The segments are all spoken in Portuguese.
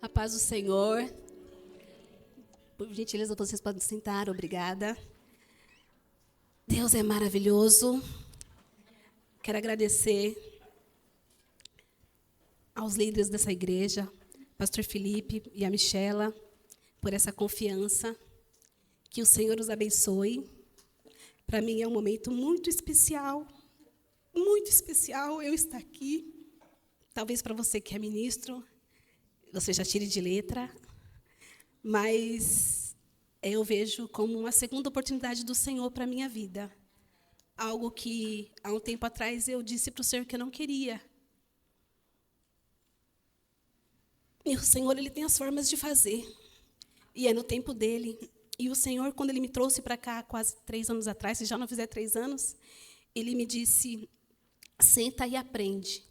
A paz do Senhor. Por gentileza, vocês podem sentar. Obrigada. Deus é maravilhoso. Quero agradecer aos líderes dessa igreja, Pastor Felipe e a Michela, por essa confiança. Que o Senhor os abençoe. Para mim é um momento muito especial eu estar aqui. Talvez para você que é ministro, você já tire de letra, mas eu vejo como uma segunda oportunidade do Senhor para a minha vida. Algo que, há um tempo atrás, eu disse para o Senhor que eu não queria. E o Senhor, Ele tem as formas de fazer. E é no tempo dEle. E o Senhor, quando Ele me trouxe para cá, quase 3 anos atrás, se já não fizer 3 anos, Ele me disse, senta e aprende.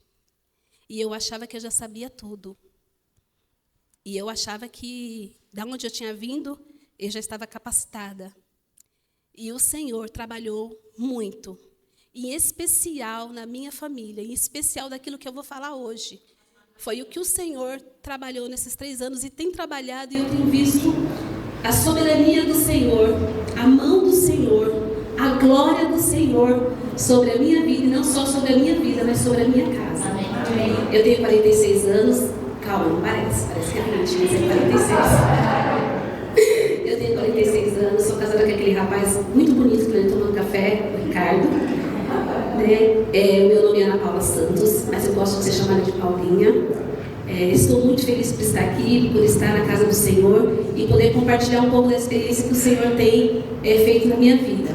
E eu achava que eu já sabia tudo. E eu achava que, da onde eu tinha vindo, eu já estava capacitada. E o Senhor trabalhou muito, em especial na minha família, em especial daquilo que eu vou falar hoje. Foi o que o Senhor trabalhou nesses 3 anos e tem trabalhado, e eu tenho visto a soberania do Senhor, a mão do Senhor, a glória do Senhor sobre a minha vida, e não só sobre a minha vida, mas sobre a minha casa. Amém. Eu tenho 46 anos, calma, não parece que é 20, mas é 46. Eu tenho 46 anos, sou casada com aquele rapaz muito bonito que ele tomando café, o Ricardo. O meu nome é Ana Paula Santos, mas eu gosto de ser chamada de Paulinha. Estou muito feliz por estar aqui, por estar na casa do Senhor e poder compartilhar um pouco da experiência que o Senhor tem feito na minha vida.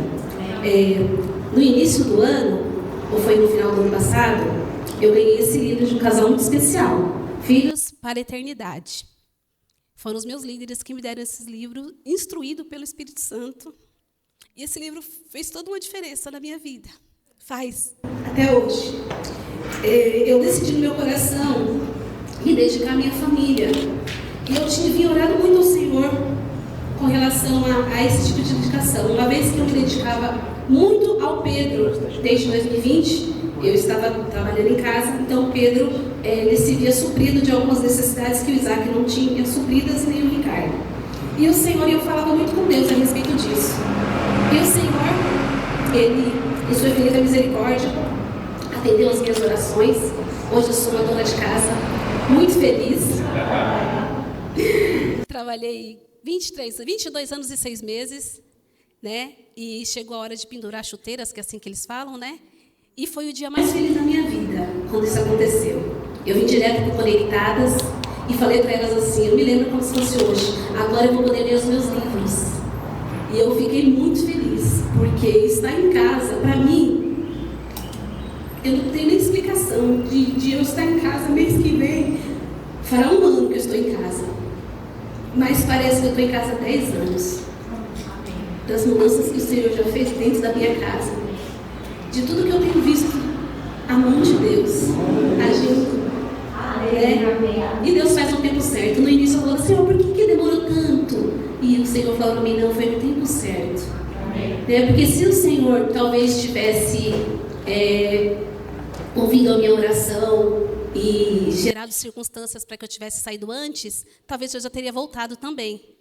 No início do ano, ou foi no final do ano passado, eu ganhei esse livro de um casal muito especial, Filhos para a Eternidade. Foram os meus líderes que me deram esse livro, instruído pelo Espírito Santo. E esse livro fez toda uma diferença na minha vida. Faz, até hoje. Eu decidi no meu coração me dedicar à minha família. E eu tinha orado muito ao Senhor com relação a esse tipo de dedicação. Uma vez que eu me dedicava muito ao Pedro, desde 2020, eu estava trabalhando em casa, então o Pedro ele se via suprido de algumas necessidades que o Isaac não tinha supridas, nem o Ricardo. E o Senhor, eu falava muito com Deus a respeito disso. E o Senhor, Ele, em sua infinita misericórdia, atendeu as minhas orações. Hoje eu sou uma dona de casa, muito feliz. Trabalhei 22 anos e 6 meses, né? E chegou a hora de pendurar chuteiras, que é assim que eles falam, né? E foi o dia mais feliz da minha vida, quando isso aconteceu. Eu vim direto para Conectadas e falei para elas assim, eu me lembro como se fosse hoje, agora eu vou poder ler os meus livros. E eu fiquei muito feliz, porque estar em casa, para mim, eu não tenho nem explicação de eu estar em casa mês que vem. Fará 1 ano que eu estou em casa, mas parece que eu estou em casa há 10 anos. Das mudanças que o Senhor já fez dentro da minha casa, de tudo que eu tenho visto, a mão de Deus agindo. E Deus faz no tempo certo. No início eu falava, Senhor, por que demorou tanto? E o Senhor falou para mim, não, foi no tempo certo. Porque se o Senhor talvez tivesse ouvido a minha oração e gerado circunstâncias para que eu tivesse saído antes, talvez eu já teria voltado também.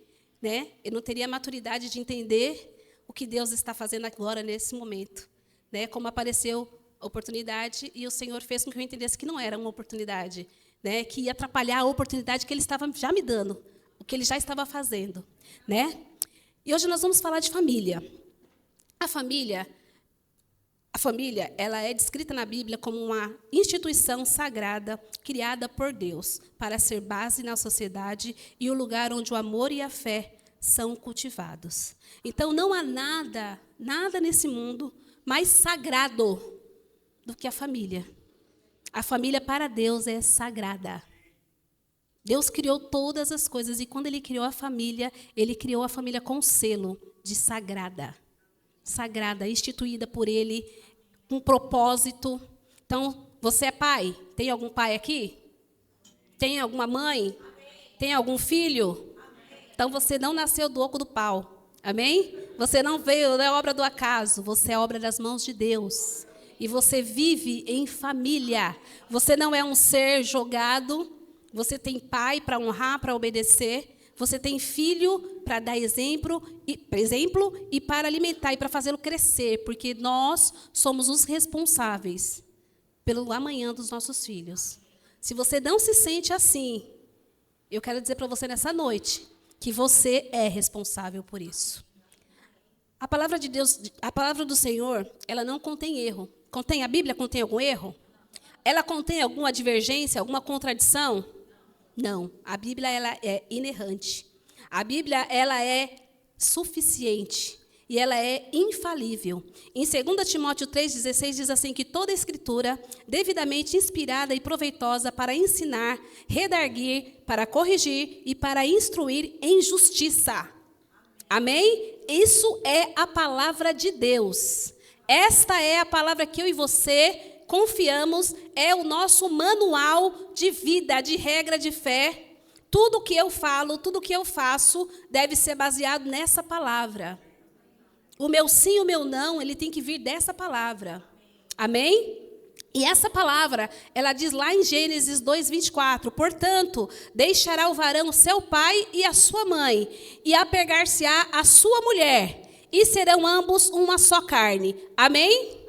Eu não teria a maturidade de entender o que Deus está fazendo agora, nesse momento. Como apareceu a oportunidade e o Senhor fez com que eu entendesse que não era uma oportunidade, que ia atrapalhar a oportunidade que Ele estava já me dando, o que Ele já estava fazendo. E hoje nós vamos falar de família. A família, ela é descrita na Bíblia como uma instituição sagrada criada por Deus para ser base na sociedade e o lugar onde o amor e a fé são cultivados. Então, não há nada nesse mundo mais sagrado do que a família. A família para Deus é sagrada. Deus criou todas as coisas e quando Ele criou a família com selo de sagrada. Sagrada, instituída por Ele, com propósito. Então, você é pai? Tem algum pai aqui? Tem alguma mãe? Tem algum filho? Então, você não nasceu do oco do pau. Amém? Você não veio, não é obra do acaso, você é obra das mãos de Deus. E você vive em família. Você não é um ser jogado você tem pai para honrar, para obedecer, você tem filho para dar exemplo e para alimentar e para fazê-lo crescer, porque nós somos os responsáveis pelo amanhã dos nossos filhos. Se você não se sente assim, eu quero dizer para você nessa noite que você é responsável por isso. A palavra de Deus, a palavra do Senhor, ela não contém erro. A Bíblia contém algum erro? Ela contém alguma divergência, alguma contradição? Não. A Bíblia ela é inerrante. A Bíblia ela é suficiente e ela é infalível. Em 2 Timóteo 3,16 diz assim que toda a Escritura, devidamente inspirada e proveitosa para ensinar, redarguir, para corrigir e para instruir em justiça. Amém? Isso é a palavra de Deus. Esta é a palavra que eu e você confiamos, é o nosso manual de vida, de regra de fé. Tudo que eu falo, tudo que eu faço deve ser baseado nessa palavra. O meu sim e o meu não, ele tem que vir dessa palavra. Amém? E essa palavra, ela diz lá em Gênesis 2:24, portanto, deixará o varão seu pai e a sua mãe, e apegar-se-á a sua mulher, e serão ambos uma só carne. Amém?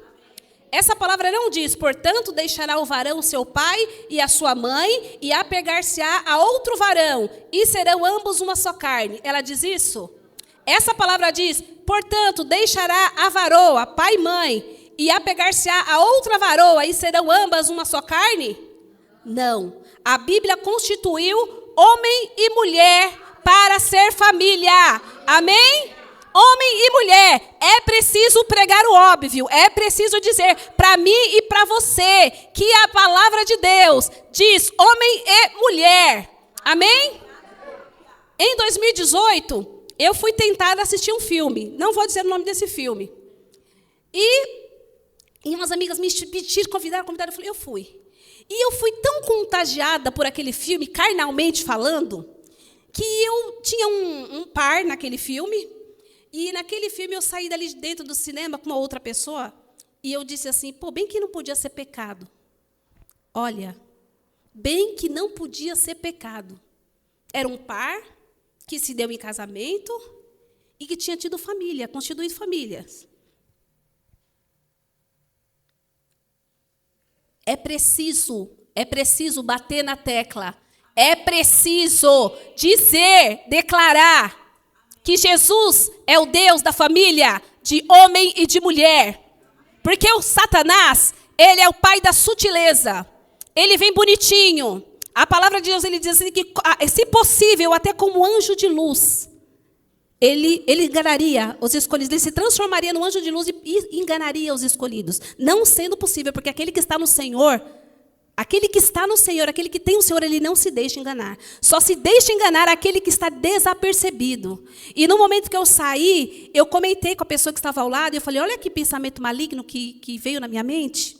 Essa palavra não diz, portanto, deixará o varão seu pai e a sua mãe, e apegar-se-á a outro varão, e serão ambos uma só carne. Ela diz isso? Essa palavra diz, portanto, deixará a varoa, pai e mãe, e apegar-se-á a outra varoa, e serão ambas uma só carne? Não. A Bíblia constituiu homem e mulher para ser família. Amém? Homem e mulher, é preciso pregar o óbvio, é preciso dizer para mim e para você que a palavra de Deus diz homem e mulher. Amém? Em 2018, eu fui tentada assistir um filme, não vou dizer o nome desse filme. E umas amigas me pediram, convidaram, eu falei, eu fui. E eu fui tão contagiada por aquele filme, carnalmente falando, que eu tinha um par naquele filme. E naquele filme eu saí dali dentro do cinema com uma outra pessoa e eu disse assim, pô, bem que não podia ser pecado. Olha, bem que não podia ser pecado. Era um par que se deu em casamento e que tinha tido família, constituído famílias. É preciso bater na tecla. É preciso dizer, declarar que Jesus é o Deus da família, de homem e de mulher. Porque o Satanás, ele é o pai da sutileza. Ele vem bonitinho. A palavra de Deus, ele diz assim que, se possível, até como anjo de luz, ele enganaria os escolhidos. Ele se transformaria no anjo de luz e enganaria os escolhidos. Não sendo possível, porque aquele que está no Senhor, aquele que tem o Senhor, ele não se deixa enganar. Só se deixa enganar aquele que está desapercebido. E no momento que eu saí, eu comentei com a pessoa que estava ao lado, e eu falei, olha que pensamento maligno que veio na minha mente.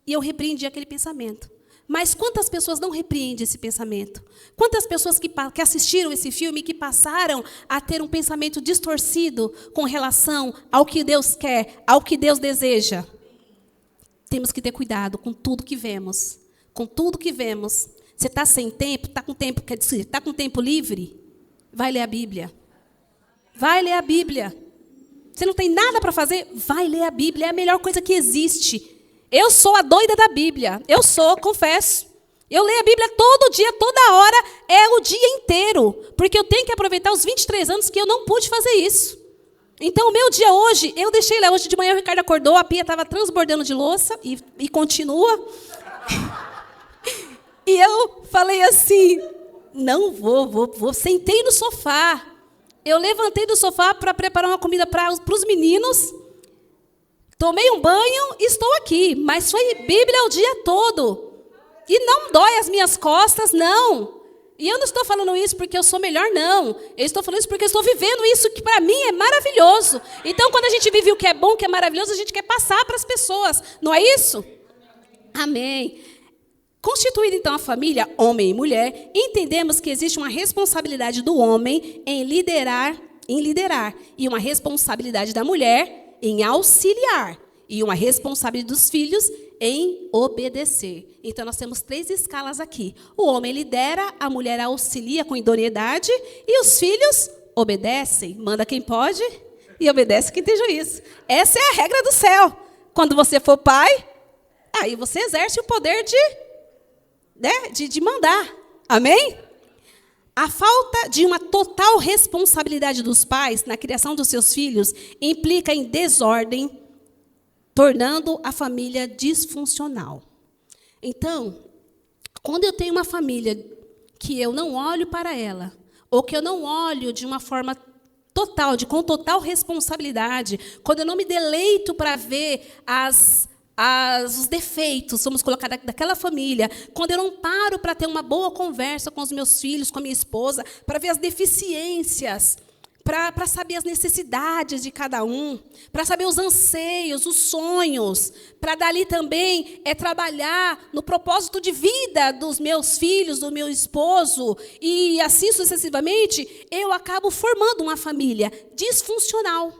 E eu repreendi aquele pensamento. Mas quantas pessoas não repreendem esse pensamento? Quantas pessoas que assistiram esse filme, que passaram a ter um pensamento distorcido com relação ao que Deus quer, ao que Deus deseja? Temos que ter cuidado com tudo que vemos. Com tudo que vemos. Você está sem tempo? Está com tempo livre? Vai ler a Bíblia. Vai ler a Bíblia. Você não tem nada para fazer? Vai ler a Bíblia. É a melhor coisa que existe. Eu sou a doida da Bíblia. Eu sou, confesso. Eu leio a Bíblia todo dia, toda hora. É o dia inteiro. Porque eu tenho que aproveitar os 23 anos que eu não pude fazer isso. Então, o meu dia hoje, eu deixei lá. Hoje de manhã o Ricardo acordou, a pia estava transbordando de louça e continua. E eu falei assim, não vou. Sentei no sofá. Eu levantei do sofá para preparar uma comida para os meninos. Tomei um banho e estou aqui. Mas foi Bíblia o dia todo. E não dói as minhas costas, não. E eu não estou falando isso porque eu sou melhor, não. Eu estou falando isso porque eu estou vivendo isso que para mim é maravilhoso. Então, quando a gente vive o que é bom, o que é maravilhoso, a gente quer passar para as pessoas. Não é isso? Amém. Constituída, então, a família, homem e mulher, entendemos que existe uma responsabilidade do homem em liderar, e uma responsabilidade da mulher em auxiliar. e uma responsabilidade dos filhos em obedecer. Então, nós temos 3 escalas aqui. O homem lidera, a mulher auxilia com idoneidade e os filhos obedecem. Manda quem pode e obedece quem tem juízo. Essa é a regra do céu. Quando você for pai, aí você exerce o poder de mandar. Amém? A falta de uma total responsabilidade dos pais na criação dos seus filhos implica em desordem, tornando a família disfuncional. Então, quando eu tenho uma família que eu não olho para ela, ou que eu não olho de uma forma total, com total responsabilidade, quando eu não me deleito para ver os defeitos, vamos colocar, daquela família, quando eu não paro para ter uma boa conversa com os meus filhos, com a minha esposa, para ver as deficiências, para saber as necessidades de cada um, para saber os anseios, os sonhos, para dali também trabalhar no propósito de vida dos meus filhos, do meu esposo, e assim sucessivamente, eu acabo formando uma família disfuncional.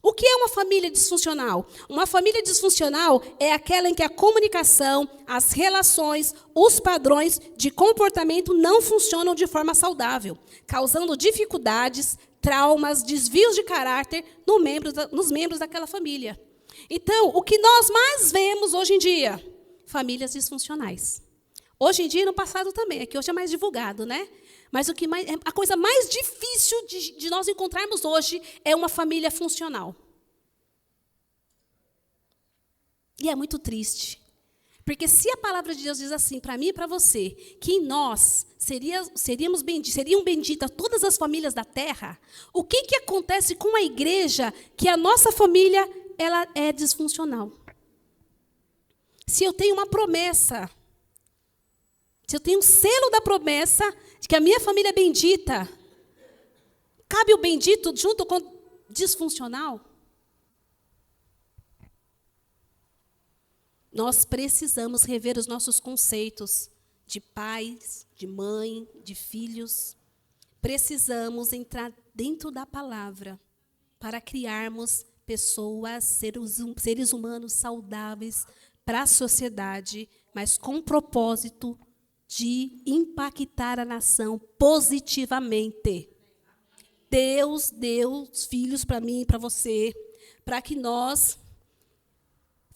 O que é uma família disfuncional? Uma família disfuncional é aquela em que a comunicação, as relações, os padrões de comportamento não funcionam de forma saudável, causando dificuldades, traumas, desvios de caráter nos membros daquela família. Então, o que nós mais vemos hoje em dia? Famílias disfuncionais. Hoje em dia e no passado também, é que hoje é mais divulgado, né? Mas a coisa mais difícil de nós encontrarmos hoje é uma família funcional. E é muito triste. Porque se a palavra de Deus diz assim, para mim e para você, que em nós seriam benditas todas as famílias da terra, o que acontece com a igreja que a nossa família ela é disfuncional? Se eu tenho uma promessa, se eu tenho um selo da promessa de que a minha família é bendita, cabe o bendito junto com o disfuncional? Nós precisamos rever os nossos conceitos de pais, de mãe, de filhos. Precisamos entrar dentro da palavra para criarmos pessoas, seres humanos saudáveis para a sociedade, mas com propósito de impactar a nação positivamente. Deus deu os filhos para mim e para você, para que nós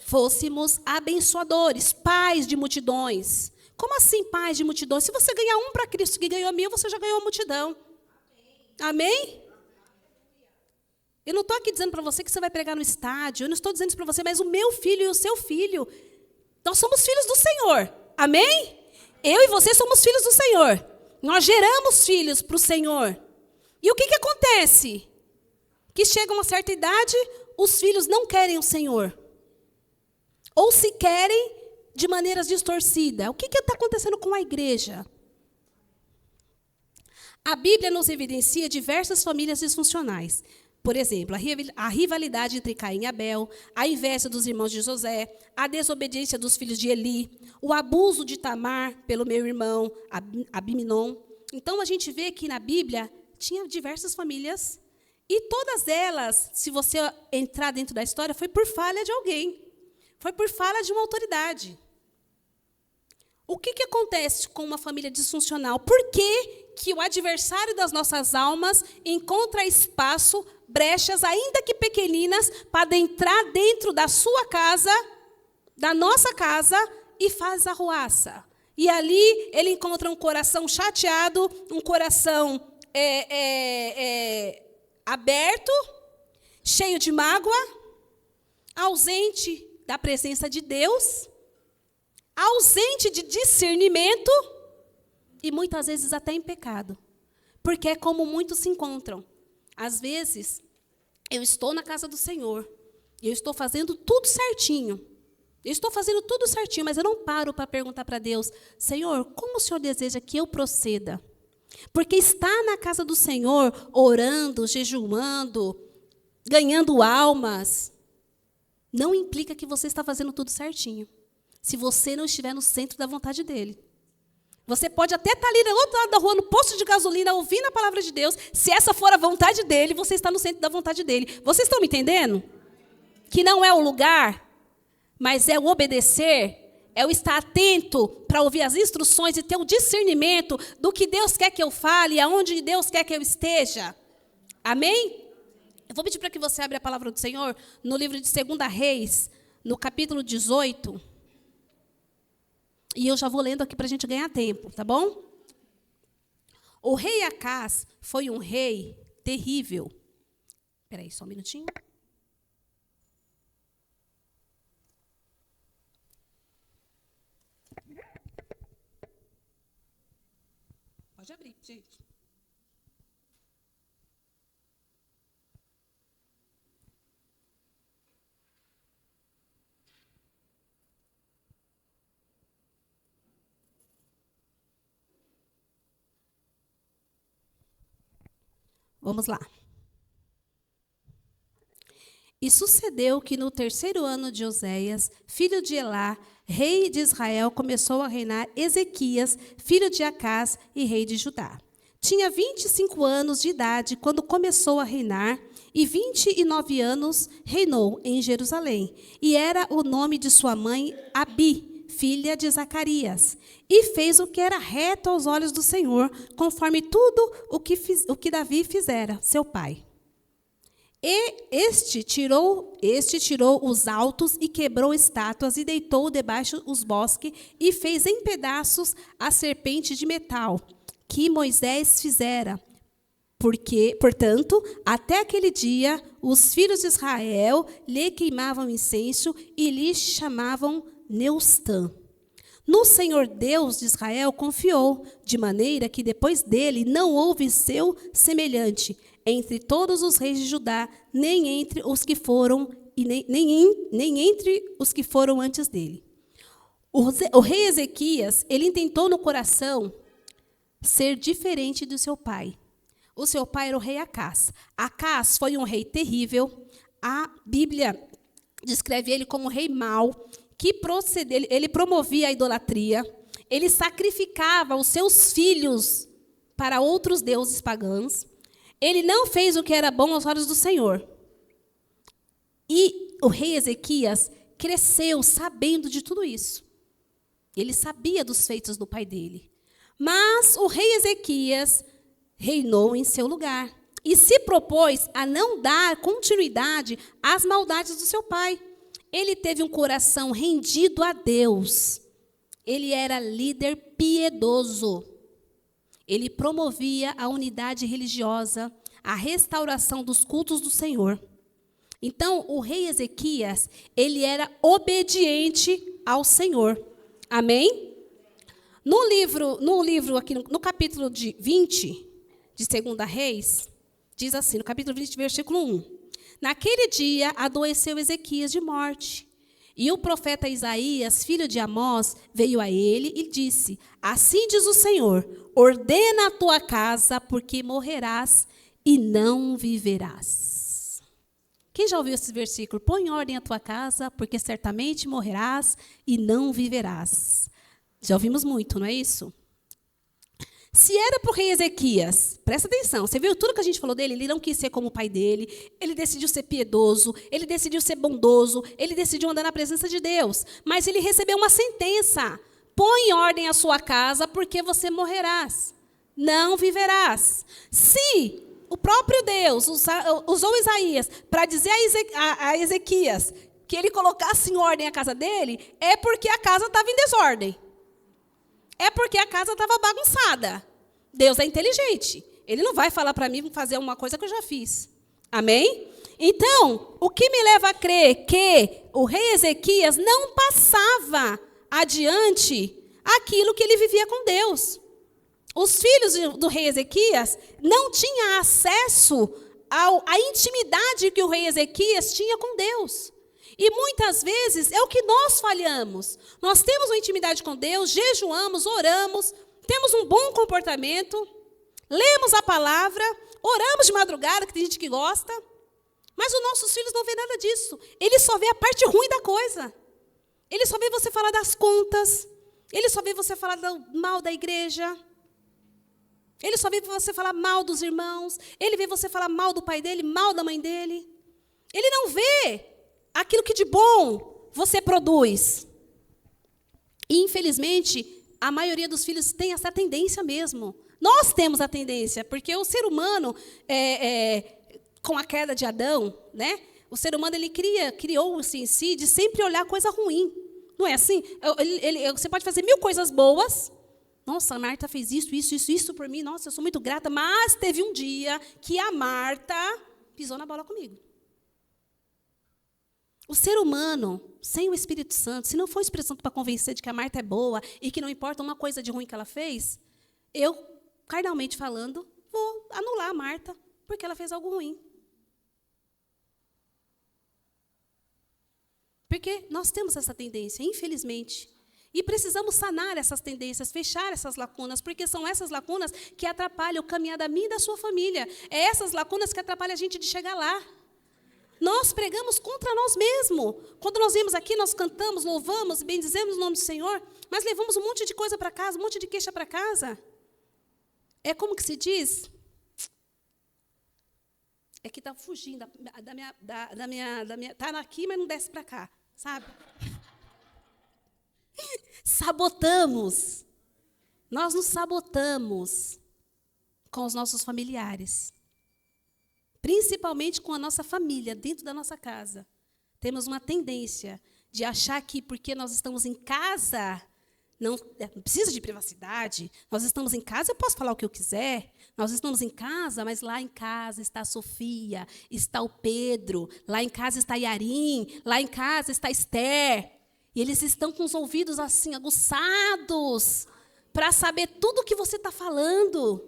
fôssemos abençoadores, pais de multidões. Como assim pais de multidões? Se você ganhar um para Cristo que ganhou a mim, você já ganhou a multidão. Amém? Eu não estou aqui dizendo para você que você vai pregar no estádio, eu não estou dizendo isso para você, mas o meu filho e o seu filho, nós somos filhos do Senhor. Amém? Eu e você somos filhos do Senhor. Nós geramos filhos para o Senhor. E o que acontece? Que chega uma certa idade, os filhos não querem o Senhor. Ou se querem de maneiras distorcidas. O que está acontecendo com a igreja? A Bíblia nos evidencia diversas famílias disfuncionais. Por exemplo, a rivalidade entre Caim e Abel, a inveja dos irmãos de José, a desobediência dos filhos de Eli, o abuso de Tamar pelo meu irmão Abiminom. Então, a gente vê que na Bíblia tinha diversas famílias, e todas elas, se você entrar dentro da história, foi por falha de alguém. Foi por falha de uma autoridade. O que acontece com uma família disfuncional? Por que o adversário das nossas almas encontra espaço, brechas, ainda que pequeninas, para entrar dentro da sua casa, da nossa casa, e faz arruaça? E ali ele encontra um coração chateado, um coração aberto, cheio de mágoa, ausente da presença de Deus, ausente de discernimento e muitas vezes até em pecado. Porque é como muitos se encontram. Às vezes, eu estou na casa do Senhor, eu estou fazendo tudo certinho. Eu estou fazendo tudo certinho, mas eu não paro para perguntar para Deus, Senhor, como o Senhor deseja que eu proceda? Porque estar na casa do Senhor, orando, jejuando, ganhando almas, não implica que você está fazendo tudo certinho, se você não estiver no centro da vontade dEle. Você pode até estar ali do outro lado da rua, no posto de gasolina, ouvindo a palavra de Deus. Se essa for a vontade dEle, você está no centro da vontade dEle. Vocês estão me entendendo? que não é o lugar, mas é o obedecer, é o estar atento para ouvir as instruções e ter o discernimento do que Deus quer que eu fale e aonde Deus quer que eu esteja. Amém? Eu vou pedir para que você abra a palavra do Senhor no livro de 2 Reis, no capítulo 18. E eu já vou lendo aqui para a gente ganhar tempo, tá bom? O rei Acás foi um rei terrível. Espera aí, só um minutinho. Pode abrir, gente. Vamos lá. E sucedeu que no 3º ano de Oséias, filho de Elá, rei de Israel, começou a reinar Ezequias, filho de Acás e rei de Judá. Tinha 25 anos de idade quando começou a reinar, e 29 anos reinou em Jerusalém. E era o nome de sua mãe Abi, filha de Zacarias. E fez o que era reto aos olhos do Senhor, conforme tudo o que Davi fizera, seu pai. E este tirou os altos e quebrou estátuas e deitou debaixo os bosques e fez em pedaços a serpente de metal que Moisés fizera. Portanto, até aquele dia, os filhos de Israel lhe queimavam incenso e lhe chamavam Neustã. No Senhor Deus de Israel confiou, de maneira que depois dele não houve seu semelhante entre todos os reis de Judá, nem entre os que foram nem entre os que foram antes dele. O rei Ezequias, ele intentou no coração ser diferente do seu pai. O seu pai era o rei Acás. Acás foi um rei terrível. A Bíblia descreve ele como um rei mau, ele promovia a idolatria, ele sacrificava os seus filhos para outros deuses pagãos. Ele não fez o que era bom aos olhos do Senhor. E o rei Ezequias cresceu sabendo de tudo isso. Ele sabia dos feitos do pai dele. Mas o rei Ezequias reinou em seu lugar e se propôs a não dar continuidade às maldades do seu pai. Ele teve um coração rendido a Deus. Ele era líder piedoso. Ele promovia a unidade religiosa, a restauração dos cultos do Senhor. Então, o rei Ezequias, ele era obediente ao Senhor. Amém? No livro aqui, no capítulo 20, de 2 Reis, diz assim, no capítulo 20, versículo 1. Naquele dia, adoeceu Ezequias de morte. E o profeta Isaías, filho de Amós, veio a ele e disse: assim diz o Senhor, ordena a tua casa, porque morrerás e não viverás. Quem já ouviu esse versículo? Põe em ordem a tua casa, porque certamente morrerás e não viverás. Já ouvimos muito, não é isso? Se era para o rei Ezequias, presta atenção, você viu tudo que a gente falou dele? Ele não quis ser como o pai dele, ele decidiu ser piedoso, ele decidiu ser bondoso, ele decidiu andar na presença de Deus. Mas ele recebeu uma sentença: põe em ordem a sua casa, porque você morrerás, não viverás. Se o próprio Deus usou Isaías para dizer a Ezequias que ele colocasse em ordem a casa dele, é porque a casa estava em desordem. É porque a casa estava bagunçada. Deus é inteligente. Ele não vai falar para mim fazer uma coisa que eu já fiz. Amém? Então, o que me leva a crer que o rei Ezequias não passava adiante aquilo que ele vivia com Deus. Os filhos do rei Ezequias não tinham acesso à intimidade que o rei Ezequias tinha com Deus. E muitas vezes é o que nós falhamos. Nós temos uma intimidade com Deus, jejuamos, oramos, temos um bom comportamento, lemos a palavra, oramos de madrugada, que tem gente que gosta, mas os nossos filhos não vê nada disso. Eles só vê a parte ruim da coisa. Eles só vê você falar das contas, eles só vê você falar mal da igreja, eles só vê você falar mal dos irmãos, ele vê você falar mal do pai dele, mal da mãe dele. Ele não vê aquilo que de bom você produz. E, infelizmente, a maioria dos filhos tem essa tendência mesmo. Nós temos a tendência, porque o ser humano, com a queda de Adão, né, o ser humano ele criou-se em si de sempre olhar coisa ruim. Não é assim? Você pode fazer 1000 coisas boas. Nossa, a Marta fez isso por mim. Nossa, eu sou muito grata. Mas teve um dia que a Marta pisou na bola comigo. O ser humano, sem o Espírito Santo, se não for o Espírito Santo para convencer de que a Marta é boa e que não importa uma coisa de ruim que ela fez, eu, carnalmente falando, vou anular a Marta porque ela fez algo ruim. Porque nós temos essa tendência, infelizmente. E precisamos sanar essas tendências, fechar essas lacunas, porque são essas lacunas que atrapalham o caminhar da minha e da sua família. É essas lacunas que atrapalham a gente de chegar lá. Nós pregamos contra nós mesmos. Quando nós vimos aqui, nós cantamos, louvamos, bendizemos o nome do Senhor, mas levamos um monte de coisa para casa, um monte de queixa para casa. É como que se diz? É que está fugindo da minha... Está aqui, mas não desce para cá, sabe? Sabotamos. Nós nos sabotamos com os nossos familiares. Principalmente com a nossa família, dentro da nossa casa. Temos uma tendência de achar que porque nós estamos em casa, não precisa de privacidade. Nós estamos em casa, eu posso falar o que eu quiser. Nós estamos em casa, mas lá em casa está a Sofia, está o Pedro, lá em casa está Yarim, lá em casa está Esther. E eles estão com os ouvidos assim, aguçados, para saber tudo o que você está falando.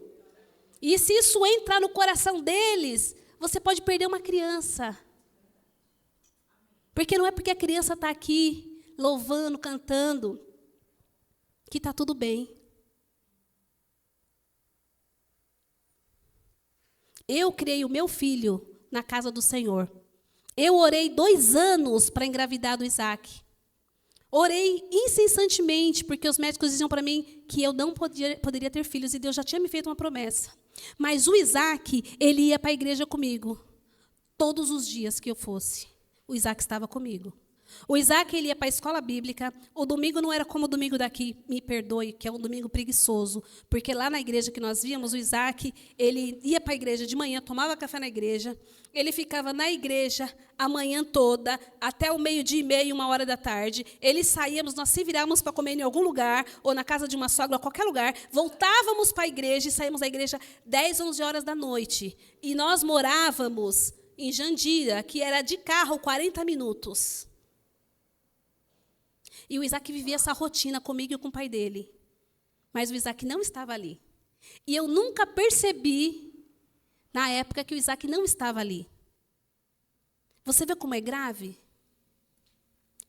E se isso entrar no coração deles, você pode perder uma criança. Porque não é porque a criança está aqui, louvando, cantando, que está tudo bem. Eu criei o meu filho na casa do Senhor. Eu orei 2 anos para engravidar do Isaac. Orei incessantemente, porque os médicos diziam para mim que eu não poderia ter filhos, e Deus já tinha me feito uma promessa. Mas o Isaac, ele ia para a igreja comigo. Todos os dias que eu fosse, o Isaac estava comigo. O Isaac, ele ia para a escola bíblica. O domingo não era como o domingo daqui, me perdoe, que é um domingo preguiçoso. Porque lá na igreja que nós víamos, o Isaac, ele ia para a igreja de manhã, tomava café na igreja. Ele ficava na igreja a manhã toda, até o 12:30, 1h da tarde. Eles saíamos, nós se virávamos para comer em algum lugar, ou na casa de uma sogra, ou qualquer lugar. Voltávamos para a igreja e saímos da igreja 10, 11 horas da noite. E nós morávamos em Jandira, que era de carro 40 minutos. E o Isaac vivia essa rotina comigo e com o pai dele. Mas o Isaac não estava ali. E eu nunca percebi, na época, que o Isaac não estava ali. Você vê como é grave?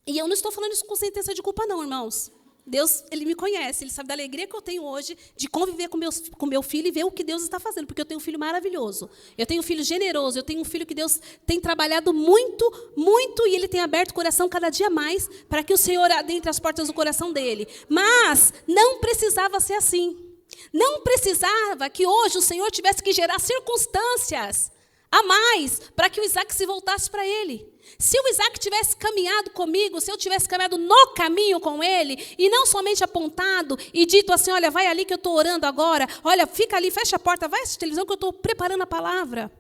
E eu não estou falando isso com sentença de culpa, não, irmãos. Deus, ele me conhece, ele sabe da alegria que eu tenho hoje de conviver com meu filho e ver o que Deus está fazendo, porque eu tenho um filho maravilhoso. Eu tenho um filho generoso, eu tenho um filho que Deus tem trabalhado muito, muito, e ele tem aberto o coração cada dia mais para que o Senhor adentre as portas do coração dele. Mas não precisava ser assim. Não precisava que hoje o Senhor tivesse que gerar circunstâncias a mais para que o Isaac se voltasse para ele. Se o Isaac tivesse caminhado comigo, se eu tivesse caminhado no caminho com ele, e não somente apontado e dito assim, olha, vai ali que eu estou orando agora, olha, fica ali, fecha a porta, vai assistir televisão que eu estou preparando a palavra.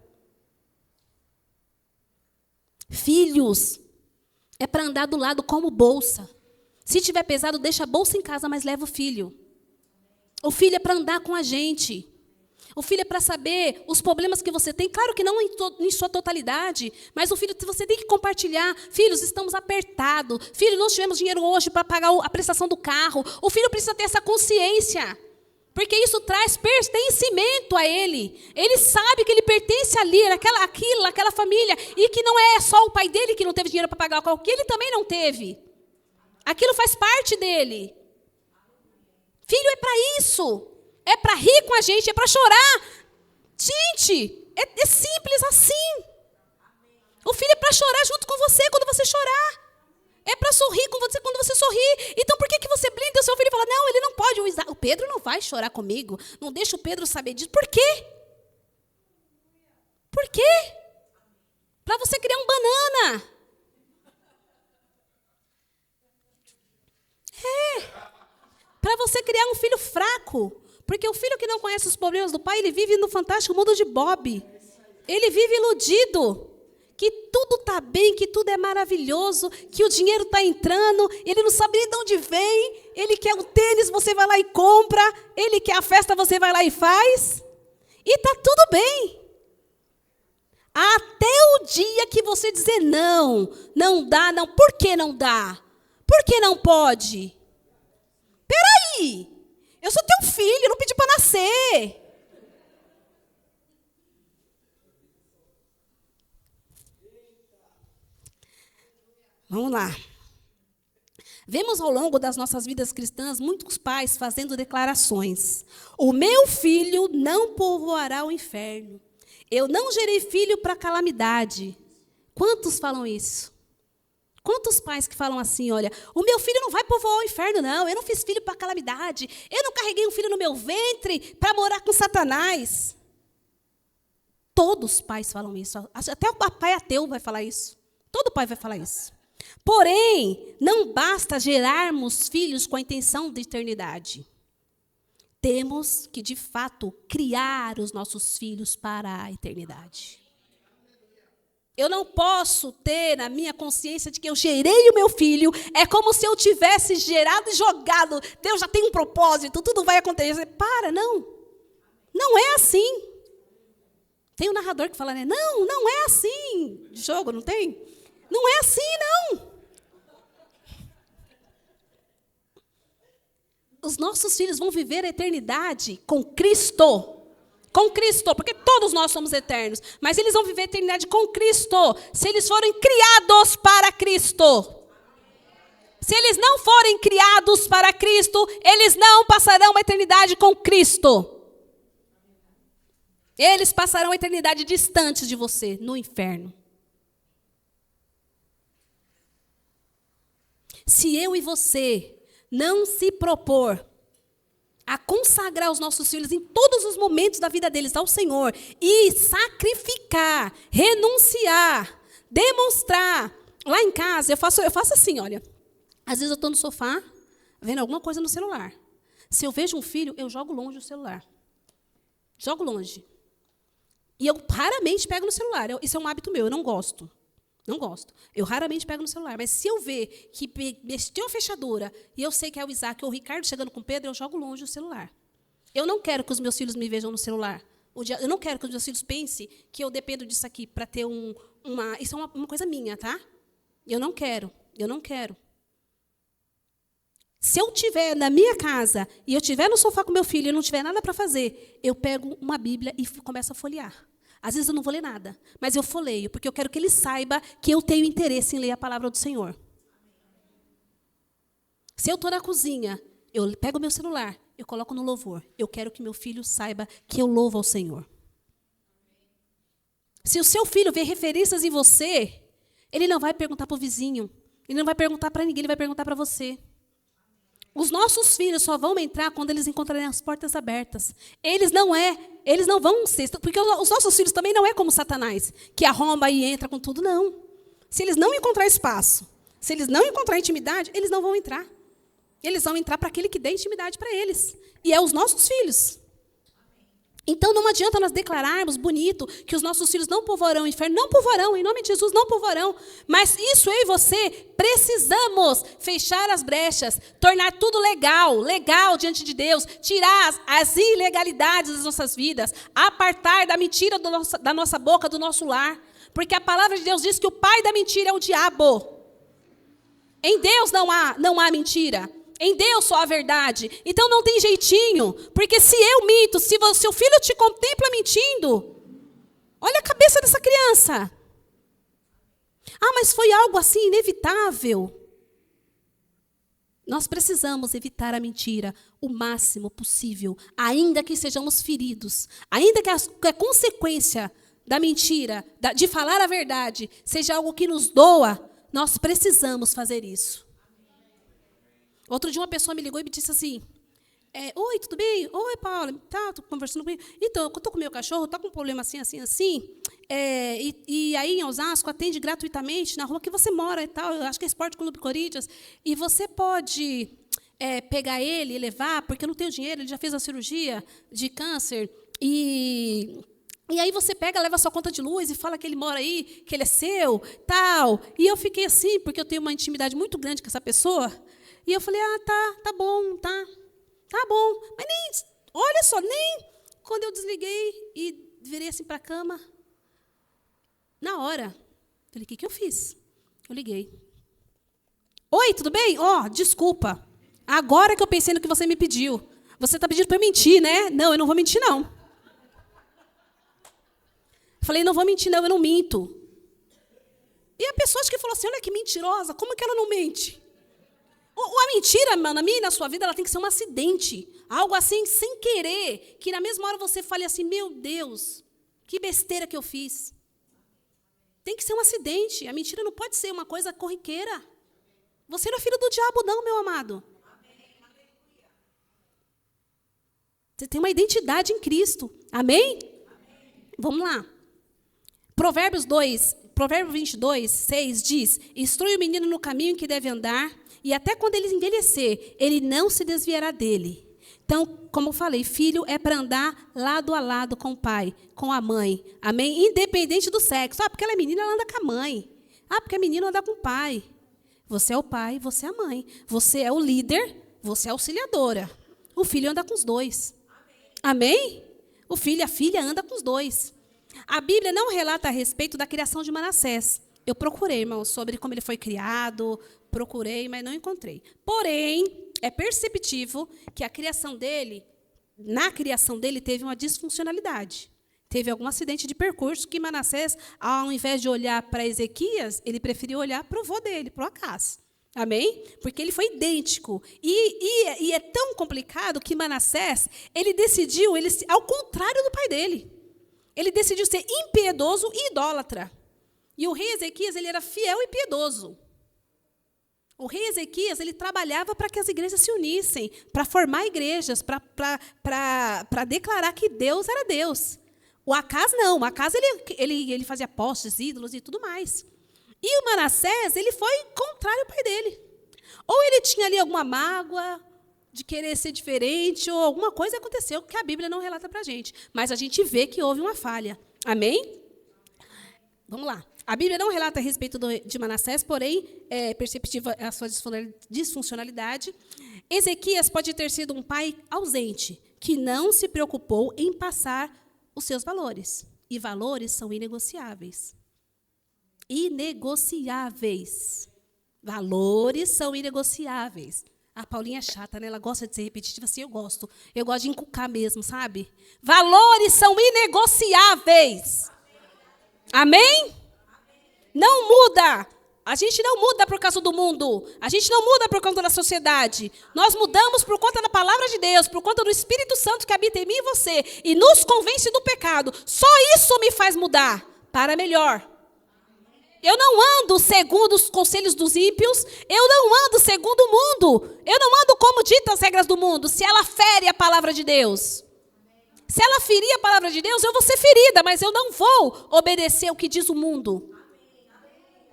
Filhos, é para andar do lado como bolsa. Se tiver pesado, deixa a bolsa em casa, mas leva o filho. O filho é para andar com a gente. O filho é para saber os problemas que você tem. Claro que não em sua totalidade, mas o filho você tem que compartilhar. Filhos, estamos apertados. Filho, não tivemos dinheiro hoje para pagar a prestação do carro. O filho precisa ter essa consciência, porque isso traz pertencimento a ele. Ele sabe que ele pertence ali, naquela família, e que não é só o pai dele que não teve dinheiro para pagar o carro, que ele também não teve. Aquilo faz parte dele. Filho é para isso. É para rir com a gente, é para chorar. Gente, é simples assim. O filho é para chorar junto com você quando você chorar. É para sorrir com você quando você sorrir. Então por que você blinda o seu filho e fala, não, ele não pode. O Pedro não vai chorar comigo. Não deixa o Pedro saber disso. Por quê? Por quê? Para você criar um banana. você criar um filho fraco. Porque o filho que não conhece os problemas do pai, ele vive no fantástico mundo de Bob. Ele vive iludido. Que tudo está bem, que tudo é maravilhoso, que o dinheiro está entrando, ele não sabe nem de onde vem, ele quer o tênis, você vai lá e compra, ele quer a festa, você vai lá e faz, e está tudo bem. Até o dia que você dizer não, não dá, não. Por que não dá? Por que não pode? Peraí, eu sou teu filho, eu não pedi para nascer. Vamos lá. Vemos ao longo das nossas vidas cristãs muitos pais fazendo declarações. O meu filho não povoará o inferno. Eu não gerei filho para calamidade. Quantos falam isso? Quantos pais que falam assim, olha, o meu filho não vai povoar o inferno, não. Eu não fiz filho para calamidade. Eu não carreguei um filho no meu ventre para morar com Satanás. Todos os pais falam isso. Até o pai ateu vai falar isso. Todo pai vai falar isso. Porém, não basta gerarmos filhos com a intenção de eternidade. Temos que, de fato, criar os nossos filhos para a eternidade. Eu não posso ter na minha consciência de que eu gerei o meu filho, é como se eu tivesse gerado e jogado. Deus já tem um propósito, tudo vai acontecer. Para, não. Não é assim. Tem um narrador que fala, né? Não, não é assim. De jogo, não tem? Não é assim, não. Os nossos filhos vão viver a eternidade com Cristo. Com Cristo, porque todos nós somos eternos. Mas eles vão viver a eternidade com Cristo, se eles forem criados para Cristo. Se eles não forem criados para Cristo, eles não passarão a eternidade com Cristo. Eles passarão a eternidade distantes de você, no inferno. Se eu e você não se propor a consagrar os nossos filhos em todos os momentos da vida deles ao Senhor e sacrificar, renunciar, demonstrar. Lá em casa, eu faço assim, olha. Às vezes eu estou no sofá, vendo alguma coisa no celular. Se eu vejo um filho, eu jogo longe o celular. Jogo longe. E eu raramente pego no celular. Isso é um hábito meu, eu não gosto. Não gosto. Eu raramente pego no celular. Mas se eu ver que mexeu a fechadura e eu sei que é o Isaac ou o Ricardo chegando com o Pedro, eu jogo longe o celular. Eu não quero que os meus filhos me vejam no celular. Eu não quero que os meus filhos pensem que eu dependo disso aqui para ter uma... Isso é uma coisa minha, tá? Eu não quero. Eu não quero. Se eu estiver na minha casa e eu estiver no sofá com meu filho e não tiver nada para fazer, eu pego uma Bíblia e começo a folhear. Às vezes eu não vou ler nada, mas eu folheio, porque eu quero que ele saiba que eu tenho interesse em ler a palavra do Senhor. Se eu estou na cozinha, eu pego o meu celular, eu coloco no louvor. Eu quero que meu filho saiba que eu louvo ao Senhor. Se o seu filho vê referências em você, ele não vai perguntar para o vizinho, ele não vai perguntar para ninguém, ele vai perguntar para você. Os nossos filhos só vão entrar quando eles encontrarem as portas abertas. Eles não vão ser, porque os nossos filhos também não é como Satanás, que arromba e entra com tudo, não. Se eles não encontrar espaço, se eles não encontrar intimidade, eles não vão entrar. Eles vão entrar para aquele que dê intimidade para eles. E é os nossos filhos. Então, não adianta nós declararmos bonito que os nossos filhos não povoarão o inferno. Não povoarão, em nome de Jesus, não povoarão. Mas isso eu e você precisamos fechar as brechas, tornar tudo legal diante de Deus, tirar as ilegalidades das nossas vidas, apartar da mentira da nossa boca, do nosso lar. Porque a palavra de Deus diz que o pai da mentira é o diabo. Em Deus não há mentira. Em Deus só a verdade. Então não tem jeitinho. Porque se eu minto, se o seu filho te contempla mentindo, olha a cabeça dessa criança. Ah, mas foi algo assim inevitável. Nós precisamos evitar a mentira o máximo possível, ainda que sejamos feridos, ainda que a consequência da mentira, de falar a verdade, seja algo que nos doa, nós precisamos fazer isso. Outro dia uma pessoa me ligou e me disse assim, oi, tudo bem? Oi, Paula, tá, tô conversando comigo. Então, eu estou com o meu cachorro, está com um problema assim, e aí em Osasco atende gratuitamente na rua que você mora e tal, eu acho que é Esporte Clube Corinthians, e você pode pegar ele e levar, porque eu não tenho dinheiro, ele já fez a cirurgia de câncer, e aí você pega, leva a sua conta de luz e fala que ele mora aí, que ele é seu, tal. E eu fiquei assim, porque eu tenho uma intimidade muito grande com essa pessoa, e eu falei, tá bom, tá bom. Mas nem, olha só, nem quando eu desliguei e virei assim para a cama, na hora, falei, o que eu fiz? Eu liguei. Oi, tudo bem? Desculpa. Agora que eu pensei no que você me pediu. Você está pedindo para eu mentir, né? Não, eu não vou mentir, não. Falei, não vou mentir, não, eu não minto. E a pessoa que falou assim, olha que mentirosa, como que ela não mente? A mentira, na minha e na sua vida, ela tem que ser um acidente. Algo assim, sem querer, que na mesma hora você fale assim, meu Deus, que besteira que eu fiz. Tem que ser um acidente. A mentira não pode ser uma coisa corriqueira. Você não é filho do diabo, não, meu amado. Você tem uma identidade em Cristo. Amém? Vamos lá. Provérbios 22, 6 diz, instrui o menino no caminho em que deve andar, e até quando ele envelhecer, ele não se desviará dele. Então, como eu falei, filho é para andar lado a lado com o pai, com a mãe. Amém? Independente do sexo. Porque ela é menina, ela anda com a mãe. Porque é menino, anda com o pai. Você é o pai, você é a mãe. Você é o líder, você é a auxiliadora. O filho anda com os dois. Amém? O filho e a filha andam com os dois. A Bíblia não relata a respeito da criação de Manassés. Eu procurei, irmão, sobre como ele foi criado, procurei, mas não encontrei. Porém, é perceptível que na criação dele, teve uma disfuncionalidade. Teve algum acidente de percurso que Manassés, ao invés de olhar para Ezequias, ele preferiu olhar para o avô dele, para o Acás. Amém? Porque ele foi idêntico. E é tão complicado que Manassés, ele decidiu, ao contrário do pai dele. Ele decidiu ser impiedoso e idólatra. E o rei Ezequias, ele era fiel e piedoso. O rei Ezequias, ele trabalhava para que as igrejas se unissem, para formar igrejas, para declarar que Deus era Deus. O Acás não. O Acás, ele fazia postes, ídolos e tudo mais. E o Manassés, ele foi contrário ao pai dele. Ou ele tinha ali alguma mágoa de querer ser diferente, ou alguma coisa aconteceu que a Bíblia não relata para a gente. Mas a gente vê que houve uma falha. Amém? Vamos lá. A Bíblia não relata a respeito de Manassés, porém, é perceptível a sua disfuncionalidade. Ezequias pode ter sido um pai ausente, que não se preocupou em passar os seus valores. E valores são inegociáveis. Inegociáveis. Valores são inegociáveis. A Paulinha é chata, né? Ela gosta de ser repetitiva, assim, eu gosto. Eu gosto de encucar mesmo, sabe? Valores são inegociáveis. Amém? Não muda. A gente não muda por causa do mundo. A gente não muda por conta da sociedade. Nós mudamos por conta da palavra de Deus, por conta do Espírito Santo que habita em mim e você, e nos convence do pecado. Só isso me faz mudar para melhor. Eu não ando segundo os conselhos dos ímpios. Eu não ando segundo o mundo. Eu não ando como ditam as regras do mundo. Se ela fere a palavra de Deus. Se ela ferir a palavra de Deus, eu vou ser ferida, mas eu não vou obedecer o que diz o mundo.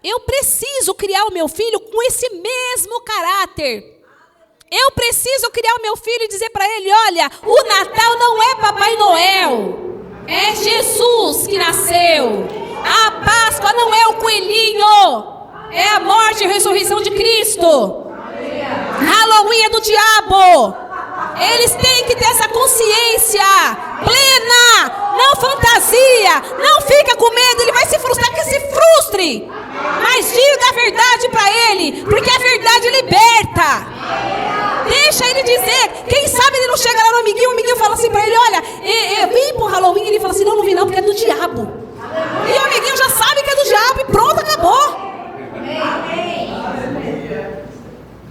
Eu preciso criar o meu filho com esse mesmo caráter. Eu preciso criar o meu filho e dizer para ele, olha, o Natal não é Papai Noel. É Jesus que nasceu. A Páscoa não é o coelhinho. É a morte e a ressurreição de Cristo. Halloween é do diabo. Eles têm que ter essa consciência plena, não fantasia. Não fica com medo, ele vai se frustrar, que se frustre. Mas diga a verdade para ele, porque a verdade liberta. Deixa ele dizer. Quem sabe ele não chega lá no amiguinho, o amiguinho fala assim para ele, olha, eu vim pro Halloween, ele fala assim, não vim não, porque é do diabo. E o amiguinho já sabe que é do diabo e pronto, acabou.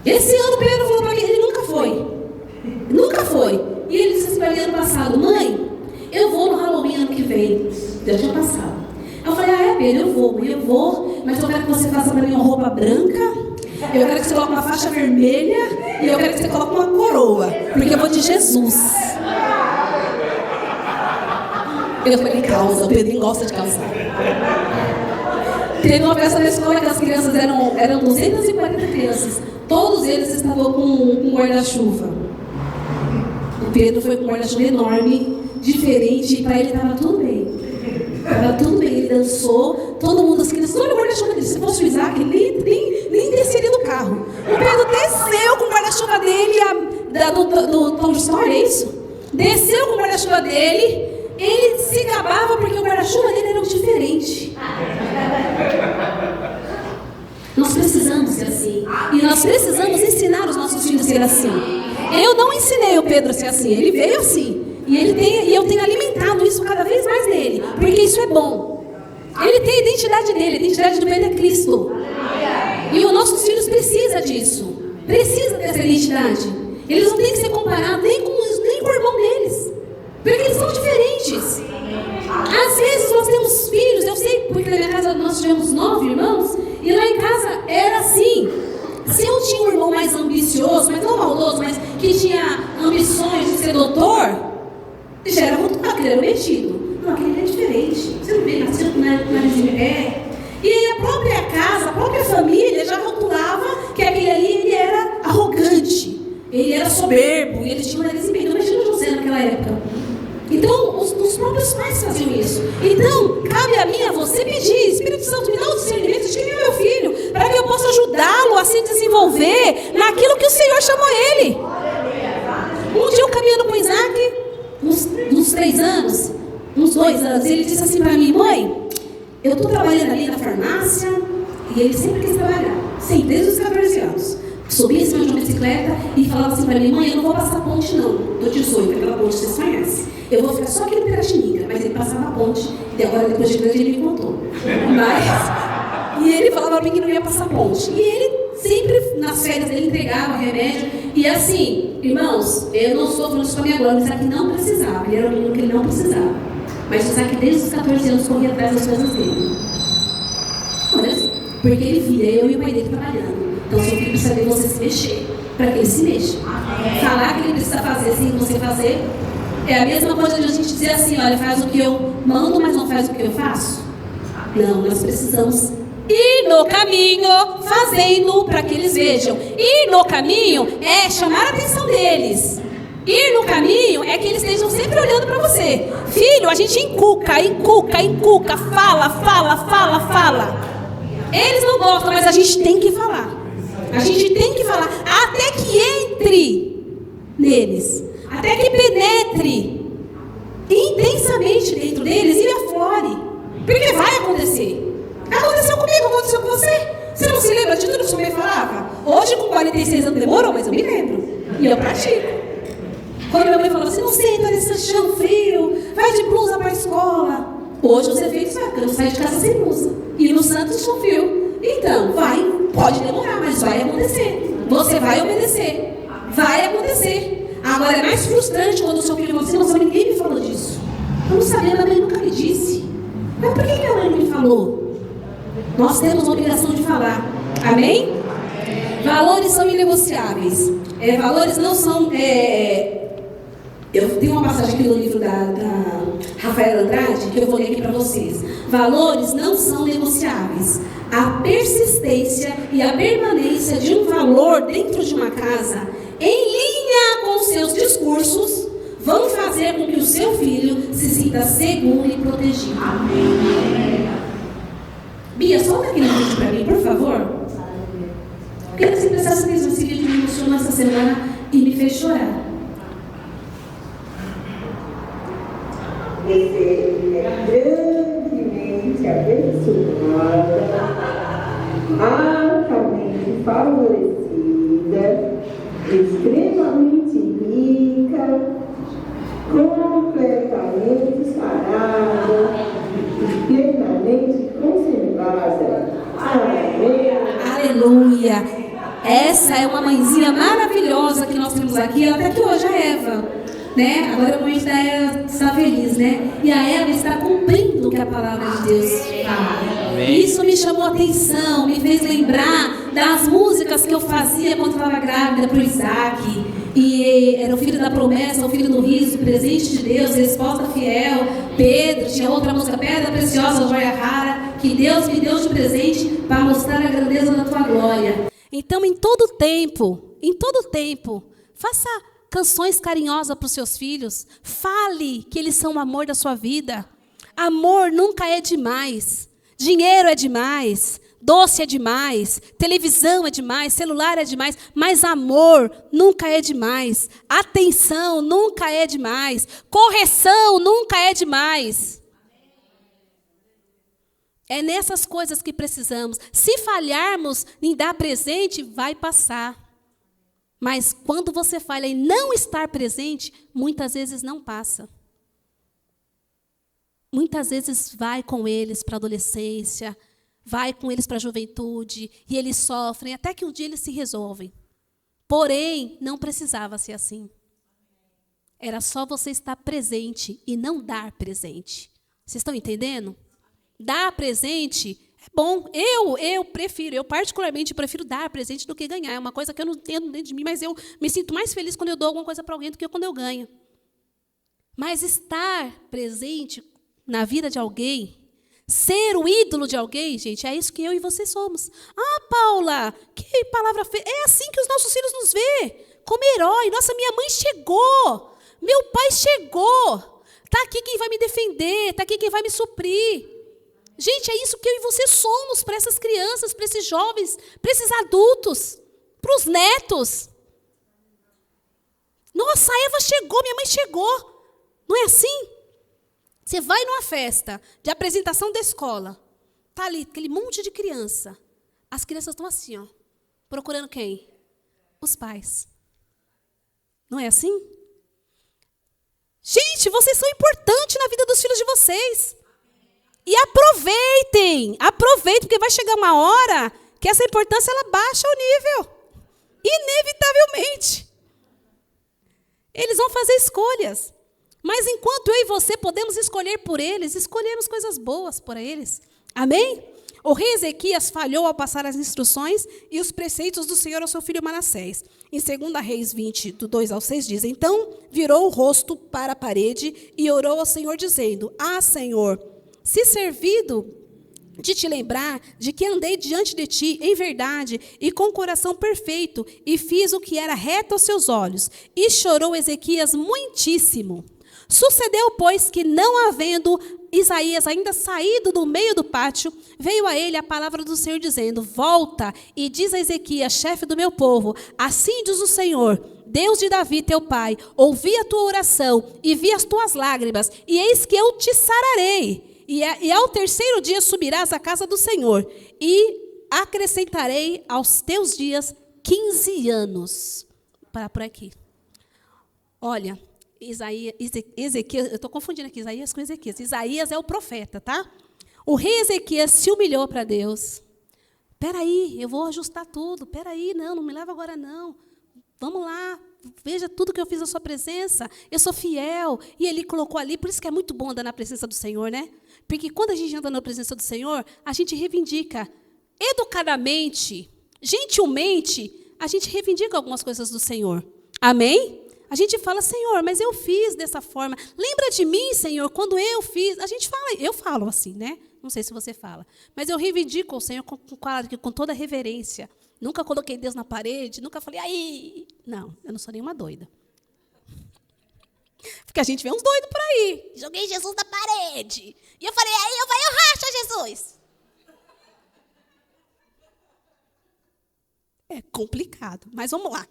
Esse ano Pedro falou para mim, ele nunca foi. Nunca foi. E ele disse assim para mim ano passado, mãe, eu vou no Halloween ano que vem. Já tinha passado. Eu falei, Pedro, eu vou, mas eu quero que você faça para mim uma roupa branca, eu quero que você coloque uma faixa vermelha e eu quero que você coloque uma coroa, porque eu vou de Jesus. Eu falei, calça, o Pedrinho gosta de calçar. Teve uma festa na escola que as crianças eram 240 crianças. Todos eles estavam com um guarda-chuva. O Pedro foi com um guarda-chuva enorme, diferente, e para ele estava tudo bem. Estava tudo bem, ele dançou, todo mundo, as crianças, olha o guarda-chuva dele. Se fosse o Isaac, ele nem desceria do carro. O Pedro desceu com o guarda-chuva dele, do Tom de Story, é isso? Desceu com o guarda-chuva dele, ele se gabava porque o guarda-chuva dele era diferente. Nós precisamos ser assim. E nós precisamos ensinar os nossos filhos a ser assim. Eu não ensinei o Pedro a ser assim, ele veio assim. E eu tenho alimentado isso cada vez mais nele, porque isso é bom. Ele tem a identidade dele, a identidade do Pedro é Cristo. E os nossos filhos precisam disso. Precisam dessa identidade. Eles não têm que ser comparados nem com o irmão deles, porque eles são diferentes. Às vezes nós temos filhos, eu sei, porque na minha casa nós tivemos 9 irmãos, e lá em casa era assim. Se eu tinha um irmão mais ambicioso, mas não maldoso, mas que tinha ambições de ser doutor, já era muito aquele era metido. Não, aquele é diferente. Você não vê, nasceu com nariz de pé. E aí a própria casa, a própria família já rotulava que aquele ali ele era arrogante, ele era soberbo, e ele tinha um nariz em pé. Imagina o José naquela época. Então, os próprios pais faziam isso. Então, cabe a mim, a você pedir, Espírito Santo, me dá o discernimento de quem é meu filho, para que eu possa ajudá-lo a se desenvolver naquilo que o Senhor chamou ele. Um dia eu caminhando com o Isaac, uns 3 anos, uns 2 anos, ele disse assim para mim: mãe, eu estou trabalhando ali na farmácia, e ele sempre quis trabalhar, sempre, desde os 14 anos. Subia em cima de uma bicicleta e falava assim para mim: mãe, eu não vou passar a ponte não, do 18, aquela ponte que vocês conhecem. Eu vou ficar só aqui no Piratininga. Mas ele passava a ponte, e agora depois de grande ele me contou. E ele falava para mim que não ia passar a ponte. E ele sempre, nas férias, ele entregava remédio. E assim, irmãos, eu não estou falando isso com a minha glória, o Isaac não precisava. Ele era um menino que ele não precisava. Mas o Isaac, desde os 14 anos, corria atrás das coisas dele. Porque ele via eu e o pai dele trabalhando. Então, seu filho precisa ver você se mexer, para que ele se mexa. Falar que ele precisa fazer sem você fazer, é a mesma coisa de a gente dizer assim: olha, faz o que eu mando, mas não faz o que eu faço. Não, nós precisamos ir no caminho, fazendo para que eles vejam. Ir no caminho é chamar a atenção deles. Ir no caminho é que eles estejam sempre olhando para você. Filho, a gente encuca, fala. Eles não gostam, mas a gente tem que falar. A gente tem que falar até que entre neles, até que penetre intensamente dentro deles e aflore. Porque vai acontecer. Aconteceu comigo, aconteceu com você. Você não se lembra de tudo que o senhor me falava? Hoje, com 46 anos, demorou, mas eu me lembro. E eu pratico. Quando minha mãe falava assim: não senta nesse chão frio, vai de blusa para a escola. Hoje os efeitos são que eu não saio de casa sem blusa. E no Santos chão frio. Então, pode demorar, mas vai acontecer. Você vai obedecer. Vai acontecer. Agora é mais frustrante quando o seu filho fala assim: nossa, ninguém me falou disso. Eu não sabia, minha mãe nunca me disse. Mas por que minha mãe não me falou? Nós temos a obrigação de falar. Amém? Valores são inegociáveis. Valores não são... Eu tenho uma passagem aqui no livro da Rafaela Andrade que eu vou ler aqui para vocês. Valores não são negociáveis. A persistência e a permanência de um valor dentro de uma casa, em linha com seus discursos, vão fazer com que o seu filho se sinta seguro e protegido. Amém. Bia, solta aquele vídeo para mim, por favor. Porque assim, prestasse atenção, esse vídeo me emocionou essa semana e me fez chorar. Você é grandemente abençoada, altamente favorecida, extremamente rica, completamente sarada e plenamente conservada. Amém. Aleluia! Essa é uma mãezinha maravilhosa que nós temos aqui, até que hoje a Eva, né? Agora a mãe da Eva está feliz, né? E a Eva está cumprindo o que a palavra de Deus fala. Amém. Isso me chamou a atenção, me fez lembrar das músicas que eu fazia quando estava grávida para o Isaac. E era o filho da promessa, o filho do riso, presente de Deus, resposta fiel. Pedro, tinha outra música, pedra preciosa, joia rara. que Deus me deu de presente para mostrar a grandeza da tua glória. Então, em todo tempo, faça canções carinhosas para os seus filhos. Fale que eles são o amor da sua vida. Amor nunca é demais. Dinheiro é demais. Doce é demais. Televisão é demais. Celular é demais. Mas amor nunca é demais. Atenção nunca é demais. Correção nunca é demais. É nessas coisas que precisamos. Se falharmos em dar presente, vai passar. Mas quando você falha em não estar presente, muitas vezes não passa. Muitas vezes vai com eles para a adolescência, vai com eles para a juventude, e eles sofrem, até que um dia eles se resolvem. Porém, não precisava ser assim. Era só você estar presente e não dar presente. Vocês estão entendendo? Dar presente é bom. Eu particularmente prefiro dar presente do que ganhar. É uma coisa que eu não entendo dentro de mim, mas eu me sinto mais feliz quando eu dou alguma coisa para alguém do que quando eu ganho. Mas estar presente na vida de alguém, ser o ídolo de alguém, gente, é isso que eu e você somos. Ah, Paula, que palavra feia. É assim que os nossos filhos nos vê, como herói. Nossa, minha mãe chegou, meu pai chegou. Está aqui quem vai me defender, está aqui quem vai me suprir. Gente, é isso que eu e você somos para essas crianças, para esses jovens, para esses adultos, para os netos. Nossa, a Eva chegou, minha mãe chegou. Não é assim? Você vai numa festa de apresentação da escola, está ali aquele monte de criança. As crianças estão assim, ó, procurando quem? Os pais. Não é assim? Gente, vocês são importantes na vida dos filhos de vocês. E aproveitem, porque vai chegar uma hora que essa importância ela baixa o nível. Inevitavelmente. Eles vão fazer escolhas. Mas enquanto eu e você podemos escolher por eles, escolhemos coisas boas para eles. Amém? O rei Ezequias falhou ao passar as instruções e os preceitos do Senhor ao seu filho Manassés. Em 2 Reis 20, do 2 ao 6, diz: Então virou o rosto para a parede e orou ao Senhor, dizendo: Ah, Senhor, se servido de te lembrar de que andei diante de ti em verdade e com coração perfeito e fiz o que era reto aos seus olhos. E chorou Ezequias muitíssimo. Sucedeu, pois, que não havendo Isaías ainda saído do meio do pátio, veio a ele a palavra do Senhor, dizendo: Volta e diz a Ezequias, chefe do meu povo, assim diz o Senhor, Deus de Davi, teu pai, ouvi a tua oração e vi as tuas lágrimas, e eis que eu te sararei. E ao terceiro dia subirás à casa do Senhor, e acrescentarei aos teus dias 15 anos. Para por aqui. Olha, Ezequias, eu estou confundindo aqui Isaías com Ezequias. Isaías é o profeta, tá? O rei Ezequias se humilhou para Deus. Peraí, eu vou ajustar tudo. Peraí, não me leva agora não. Vamos lá, veja tudo que eu fiz na sua presença. Eu sou fiel. E ele colocou ali, por isso que é muito bom andar na presença do Senhor, né? Porque quando a gente anda na presença do Senhor, a gente reivindica educadamente, gentilmente, a gente reivindica algumas coisas do Senhor. Amém? A gente fala: Senhor, mas eu fiz dessa forma. Lembra de mim, Senhor, quando eu fiz. A gente fala, eu falo assim, né? Não sei se você fala. Mas eu reivindico o Senhor com toda a reverência. Nunca coloquei Deus na parede, nunca falei, aí. Não, eu não sou nenhuma doida. Porque a gente vê uns doidos por aí. Joguei Jesus na parede. E eu falei, aí eu racho Jesus. É complicado, mas vamos lá.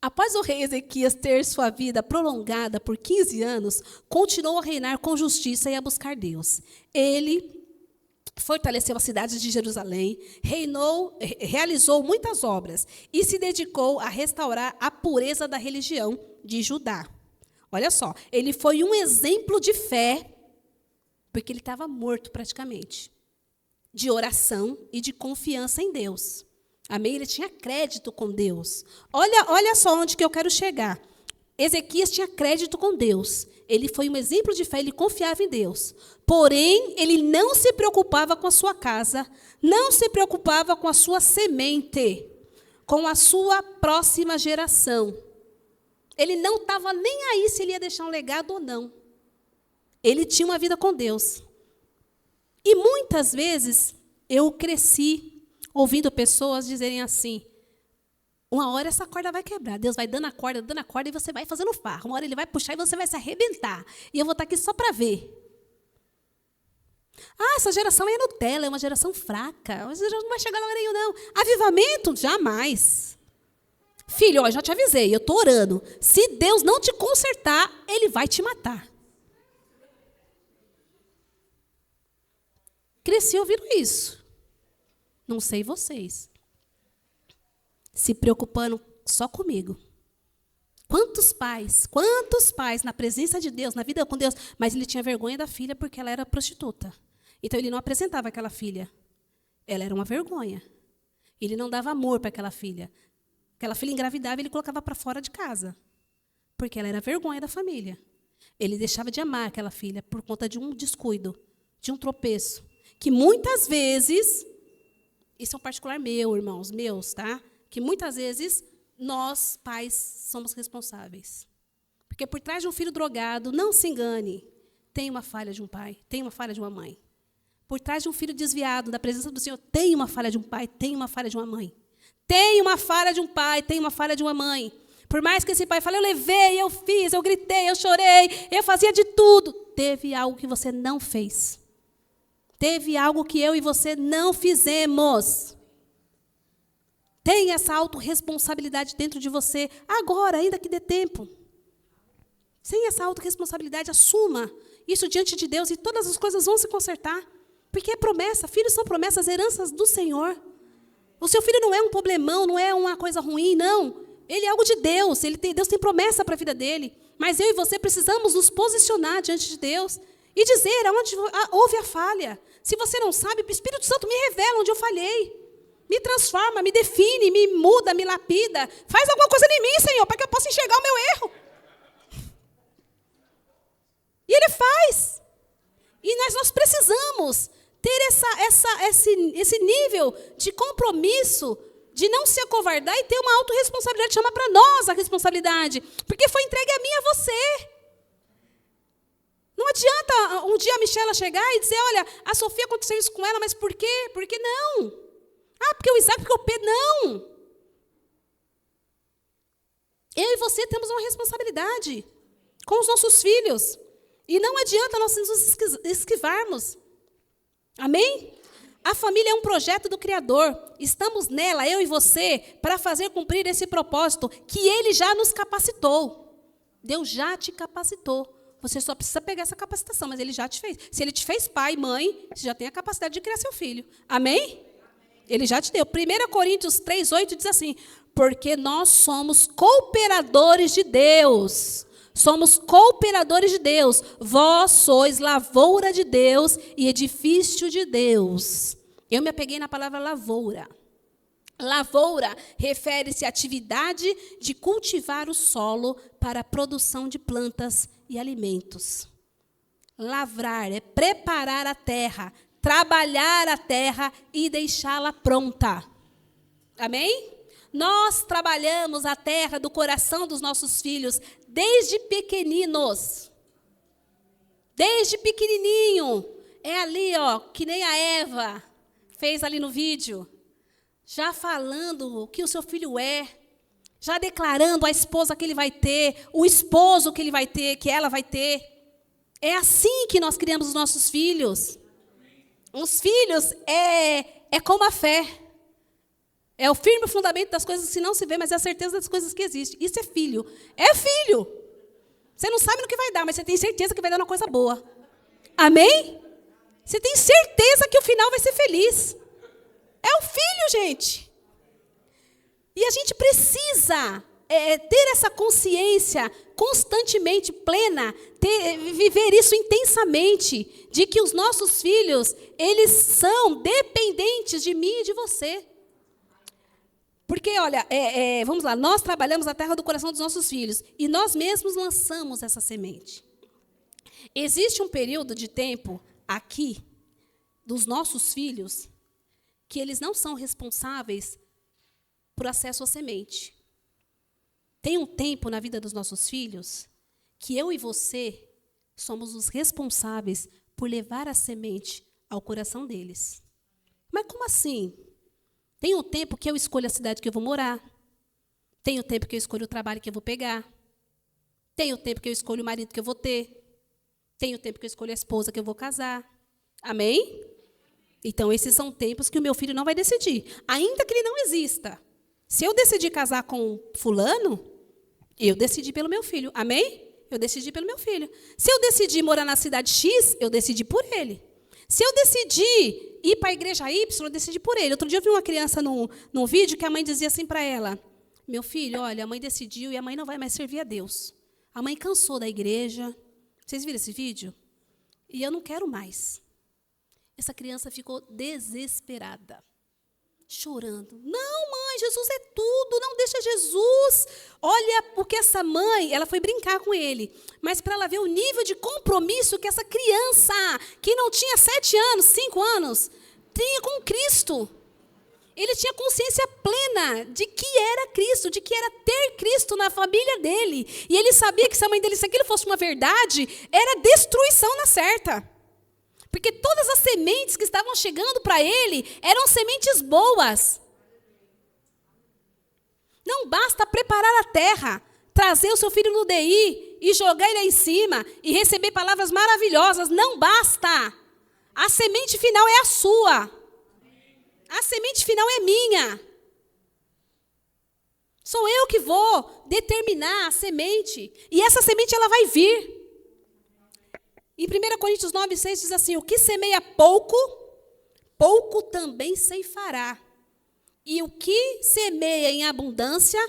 Após o rei Ezequias ter sua vida prolongada por 15 anos, continuou a reinar com justiça e a buscar Deus. Ele fortaleceu a cidade de Jerusalém, realizou muitas obras e se dedicou a restaurar a pureza da religião de Judá. Olha só, ele foi um exemplo de fé, porque ele estava morto praticamente, de oração e de confiança em Deus. Amém? Ele tinha crédito com Deus. Olha só onde que eu quero chegar. Ezequias tinha crédito com Deus. Ele foi um exemplo de fé, ele confiava em Deus. Porém, ele não se preocupava com a sua casa, não se preocupava com a sua semente, com a sua próxima geração. Ele não estava nem aí se ele ia deixar um legado ou não. Ele tinha uma vida com Deus. E muitas vezes eu cresci ouvindo pessoas dizerem assim: uma hora essa corda vai quebrar, Deus vai dando a corda e você vai fazendo farra. Uma hora ele vai puxar e você vai se arrebentar. E eu vou estar aqui só para ver. Ah, essa geração é Nutella, é uma geração fraca. Essa geração não vai chegar lá nenhum, não. Avivamento? Jamais. Filho, ó, já te avisei, eu estou orando. Se Deus não te consertar, Ele vai te matar. Cresci ouvindo isso. Não sei vocês. Se preocupando só comigo. Quantos pais na presença de Deus, na vida com Deus, mas ele tinha vergonha da filha porque ela era prostituta. Então ele não apresentava aquela filha. Ela era uma vergonha. Ele não dava amor para aquela filha. Aquela filha engravidava e ele colocava para fora de casa. Porque ela era vergonha da família. Ele deixava de amar aquela filha por conta de um descuido, de um tropeço. Que muitas vezes, isso é um particular meu, irmãos, meus, tá? Que muitas vezes nós, pais, somos responsáveis. Porque por trás de um filho drogado, não se engane, tem uma falha de um pai, tem uma falha de uma mãe. Por trás de um filho desviado da presença do Senhor, tem uma falha de um pai, tem uma falha de uma mãe. Tem uma falha de um pai, tem uma falha de uma mãe. Por mais que esse pai fale, eu levei, eu fiz, eu gritei, eu chorei, eu fazia de tudo. Teve algo que você não fez. Teve algo que eu e você não fizemos. Tenha essa autorresponsabilidade dentro de você, agora, ainda que dê tempo. Sem essa autorresponsabilidade, assuma isso diante de Deus e todas as coisas vão se consertar. Porque é promessa, filhos são promessas, heranças do Senhor. O seu filho não é um problemão, não é uma coisa ruim, não. Ele é algo de Deus, Deus tem promessa para a vida dele. Mas eu e você precisamos nos posicionar diante de Deus e dizer aonde houve a falha. Se você não sabe, o Espírito Santo me revela onde eu falhei. Me transforma, me define, me muda, me lapida. Faz alguma coisa em mim, Senhor, para que eu possa enxergar o meu erro. E Ele faz. E nós precisamos ter esse nível de compromisso, de não se acovardar e ter uma autorresponsabilidade, chamar para nós a responsabilidade. Porque foi entregue a mim e a você. Não adianta um dia a Michela chegar e dizer, olha, a Sofia aconteceu isso com ela, mas por quê? Por que não? Ah, porque o Isaac, porque o Pedro, não. Eu e você temos uma responsabilidade com os nossos filhos. E não adianta nós nos esquivarmos. Amém? A família é um projeto do Criador. Estamos nela, eu e você, para fazer cumprir esse propósito que Ele já nos capacitou. Deus já te capacitou. Você só precisa pegar essa capacitação, mas Ele já te fez. Se Ele te fez pai, mãe, você já tem a capacidade de criar seu filho. Amém? Ele já te deu. 1 Coríntios 3:8 diz assim, porque nós somos cooperadores de Deus. Somos cooperadores de Deus. Vós sois lavoura de Deus e edifício de Deus. Eu me apeguei na palavra lavoura. Lavoura refere-se à atividade de cultivar o solo para a produção de plantas e alimentos. Lavrar é preparar a terra, trabalhar a terra e deixá-la pronta. Amém? Nós trabalhamos a terra do coração dos nossos filhos desde pequeninos. Desde pequenininho. É ali, ó, que nem a Eva fez ali no vídeo. Já falando o que o seu filho é. Já declarando a esposa que ele vai ter, o esposo que ele vai ter, que ela vai ter. É assim que nós criamos os nossos filhos. Os filhos é como a fé. É o firme fundamento das coisas que não se vê, mas é a certeza das coisas que existem. Isso é filho. É filho. Você não sabe no que vai dar, mas você tem certeza que vai dar uma coisa boa. Amém? Você tem certeza que o final vai ser feliz. É o filho, gente. E a gente precisa ter essa consciência constantemente plena, viver isso intensamente, de que os nossos filhos, eles são dependentes de mim e de você. Porque, olha, vamos lá, nós trabalhamos a terra do coração dos nossos filhos e nós mesmos lançamos essa semente. Existe um período de tempo aqui, dos nossos filhos, que eles não são responsáveis por acesso à semente. Tem um tempo na vida dos nossos filhos que eu e você somos os responsáveis por levar a semente ao coração deles. Mas como assim? Tem um tempo que eu escolho a cidade que eu vou morar. Tem o tempo que eu escolho o trabalho que eu vou pegar. Tem o tempo que eu escolho o marido que eu vou ter. Tem o tempo que eu escolho a esposa que eu vou casar. Amém? Então, esses são tempos que o meu filho não vai decidir. Ainda que ele não exista. Se eu decidir casar com fulano, eu decidi pelo meu filho. Amém? Eu decidi pelo meu filho. Se eu decidir morar na cidade X, eu decidi por ele. Se eu decidir ir para a igreja Y, eu decidi por ele. Outro dia eu vi uma criança num vídeo que a mãe dizia assim para ela: meu filho, olha, a mãe decidiu e a mãe não vai mais servir a Deus. A mãe cansou da igreja. Vocês viram esse vídeo? E eu não quero mais. Essa criança ficou desesperada, chorando. Não, mãe, Jesus é tudo, não deixa Jesus. Olha, porque essa mãe, ela foi brincar com ele, mas para ela ver o nível de compromisso que essa criança, que não tinha 7 anos, 5 anos, tinha com Cristo. Ele tinha consciência plena de que era Cristo, de que era ter Cristo na família dele. E ele sabia que se a mãe dele, se aquilo fosse uma verdade, era destruição na certa. Porque todas as sementes que estavam chegando para ele eram sementes boas. Não basta preparar a terra, trazer o seu filho no DI e jogar ele aí em cima e receber palavras maravilhosas. Não basta. A semente final é a sua. A semente final é minha. Sou eu que vou determinar a semente. E essa semente ela vai vir. Em 1 Coríntios 9:6 diz assim: o que semeia pouco, pouco também ceifará. E o que semeia em abundância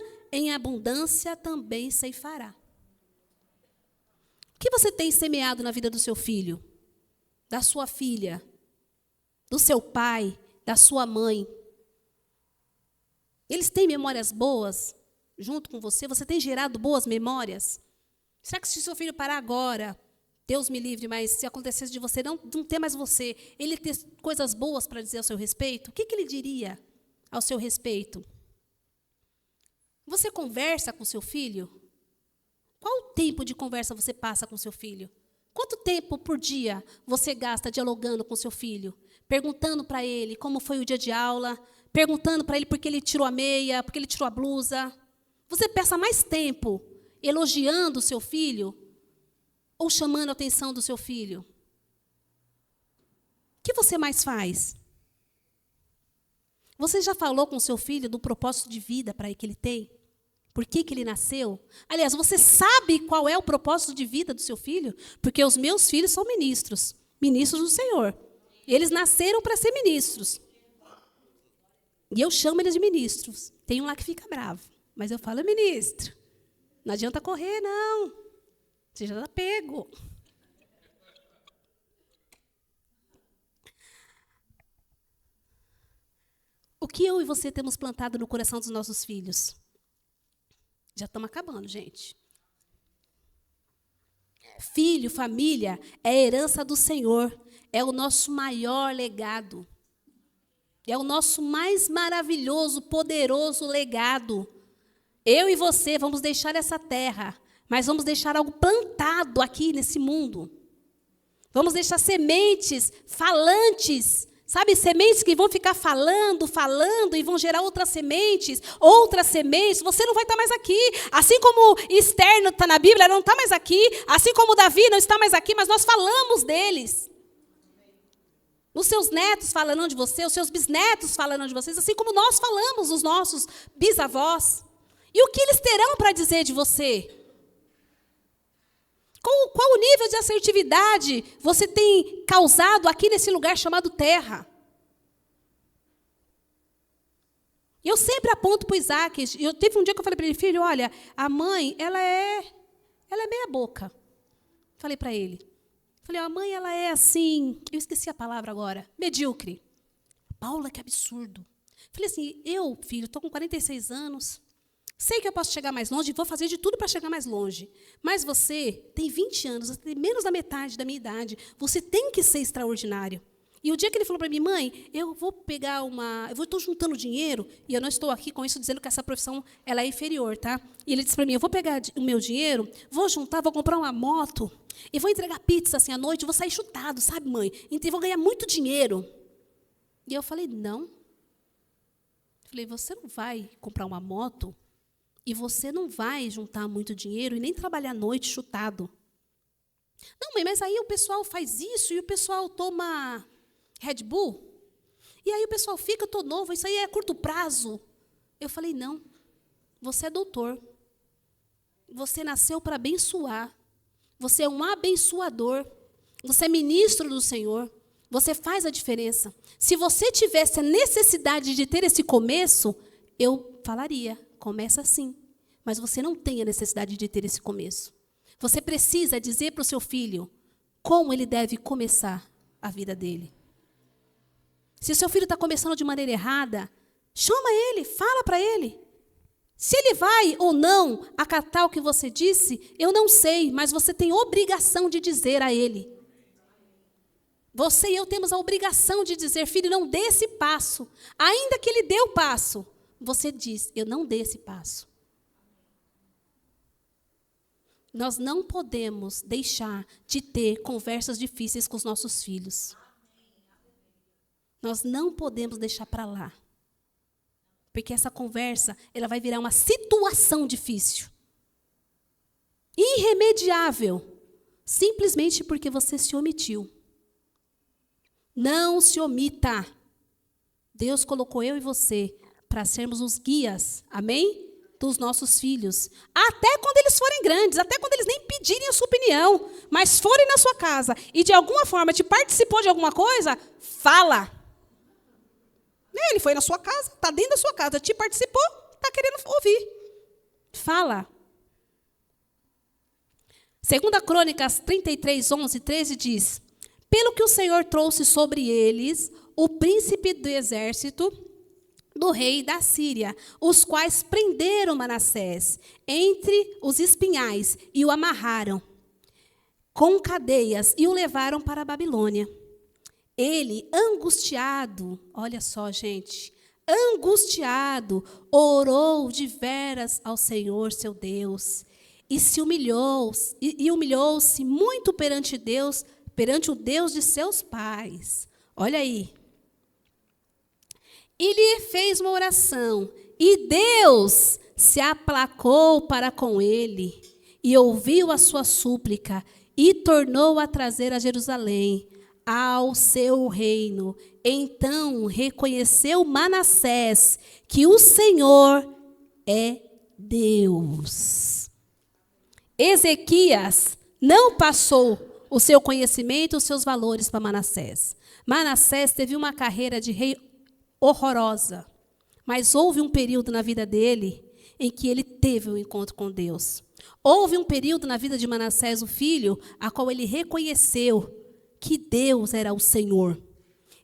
também ceifará. O que você tem semeado na vida do seu filho, da sua filha, do seu pai, da sua mãe? Eles têm memórias boas junto com você? Você tem gerado boas memórias? Será que se seu filho parar agora, Deus me livre, mas se acontecesse de você não ter mais você, ele ter coisas boas para dizer ao seu respeito, o que ele diria ao seu respeito? Você conversa com seu filho? Qual o tempo de conversa você passa com seu filho? Quanto tempo por dia você gasta dialogando com seu filho? Perguntando para ele como foi o dia de aula, perguntando para ele por que ele tirou a meia, por que ele tirou a blusa. Você passa mais tempo elogiando o seu filho ou chamando a atenção do seu filho? O que você mais faz? Você já falou com o seu filho do propósito de vida para que ele tem? Por que ele nasceu? Aliás, você sabe qual é o propósito de vida do seu filho? Porque os meus filhos são ministros, ministros do Senhor. Eles nasceram para ser ministros. E eu chamo eles de ministros. Tem um lá que fica bravo, mas eu falo: ministro, não adianta correr, não. Você já está pego. O que eu e você temos plantado no coração dos nossos filhos? Já estamos acabando, gente. Filho, família, é a herança do Senhor. É o nosso maior legado. É o nosso mais maravilhoso, poderoso legado. Eu e você vamos deixar essa terra, mas vamos deixar algo plantado aqui nesse mundo. Vamos deixar sementes falantes, sabe? Sementes que vão ficar falando e vão gerar outras sementes. Você não vai estar mais aqui. Assim como Esther está na Bíblia, ela não está mais aqui. Assim como Davi não está mais aqui, mas nós falamos deles. Os seus netos falarão de você, os seus bisnetos falarão de vocês, assim como nós falamos dos nossos bisavós. E o que eles terão para dizer de você? Qual o nível de assertividade você tem causado aqui nesse lugar chamado terra? Eu sempre aponto para o Isaac. Teve um dia que eu falei para ele: filho, olha, a mãe, ela é meia boca. Falei para ele. Falei: a mãe, ela é assim, eu esqueci a palavra agora, medíocre. Paula, que absurdo. Falei assim: filho, estou com 46 anos, sei que eu posso chegar mais longe, vou fazer de tudo para chegar mais longe. Mas você tem 20 anos, você tem menos da metade da minha idade. Você tem que ser extraordinário. E o dia que ele falou para mim, mãe, eu estou juntando dinheiro, e eu não estou aqui com isso dizendo que essa profissão ela é inferior, tá? E ele disse para mim, eu vou pegar o meu dinheiro, vou juntar, vou comprar uma moto, e vou entregar pizza assim à noite, vou sair chutado, sabe, mãe? E vou ganhar muito dinheiro. E eu falei, não. Eu falei, você não vai comprar uma moto, e você não vai juntar muito dinheiro, e nem trabalhar à noite chutado. Não, mãe, mas aí o pessoal faz isso, e o pessoal toma Red Bull, e aí o pessoal fica, eu estou novo, isso aí é curto prazo. Eu falei, não, você é doutor, você nasceu para abençoar, você é um abençoador, você é ministro do Senhor, você faz a diferença. Se você tivesse a necessidade de ter esse começo, eu falaria, começa assim, mas você não tem a necessidade de ter esse começo. Você precisa dizer para o seu filho como ele deve começar a vida dele. Se o seu filho está começando de maneira errada, chama ele, fala para ele. Se ele vai ou não acatar o que você disse, eu não sei, mas você tem obrigação de dizer a ele. Você e eu temos a obrigação de dizer, filho, não dê esse passo. Ainda que ele dê o passo, você diz, eu não dei esse passo. Nós não podemos deixar de ter conversas difíceis com os nossos filhos. Nós não podemos deixar para lá. Porque essa conversa, ela vai virar uma situação difícil. Irremediável. Simplesmente porque você se omitiu. Não se omita. Deus colocou eu e você para sermos os guias, amém? Dos nossos filhos. Até quando eles forem grandes, até quando eles nem pedirem a sua opinião, mas forem na sua casa e de alguma forma te participou de alguma coisa, fala. Ele foi na sua casa, está dentro da sua casa, te participou, está querendo ouvir. Fala. 2 Crônicas 33, 11, 13 diz, pelo que o Senhor trouxe sobre eles o príncipe do exército do rei da Síria, os quais prenderam Manassés entre os espinhais e o amarraram com cadeias e o levaram para a Babilônia. Ele, angustiado, olha só, gente, angustiado, orou de veras ao Senhor, seu Deus, e se humilhou-se muito perante Deus, perante o Deus de seus pais. Olha aí. E lhe fez uma oração, e Deus se aplacou para com ele, e ouviu a sua súplica, e tornou a trazer a Jerusalém, ao seu reino. Então reconheceu Manassés que o Senhor é Deus. Ezequias não passou o seu conhecimento, os seus valores para Manassés. Manassés teve uma carreira de rei horrorosa, mas houve um período na vida dele em que ele teve um encontro com Deus. Houve um período na vida de Manassés, o filho, a qual ele reconheceu que Deus era o Senhor.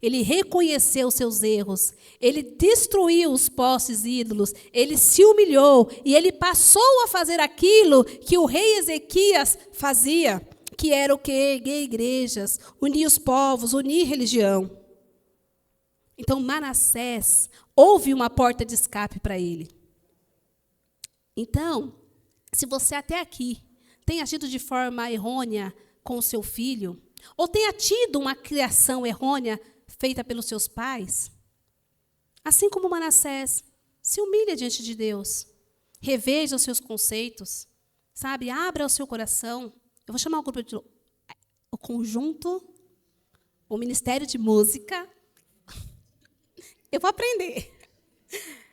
Ele reconheceu os seus erros, ele destruiu os postes ídolos, ele se humilhou e ele passou a fazer aquilo que o rei Ezequias fazia, que era o que? Erguer igrejas, unir os povos, unir religião. Então, Manassés, houve uma porta de escape para ele. Então, se você até aqui tem agido de forma errônea com o seu filho, ou tenha tido uma criação errônea feita pelos seus pais, assim como Manassés, se humilha diante de Deus, reveja os seus conceitos, sabe? Abra o seu coração. Eu vou chamar o conjunto, o Ministério de Música. Eu vou aprender.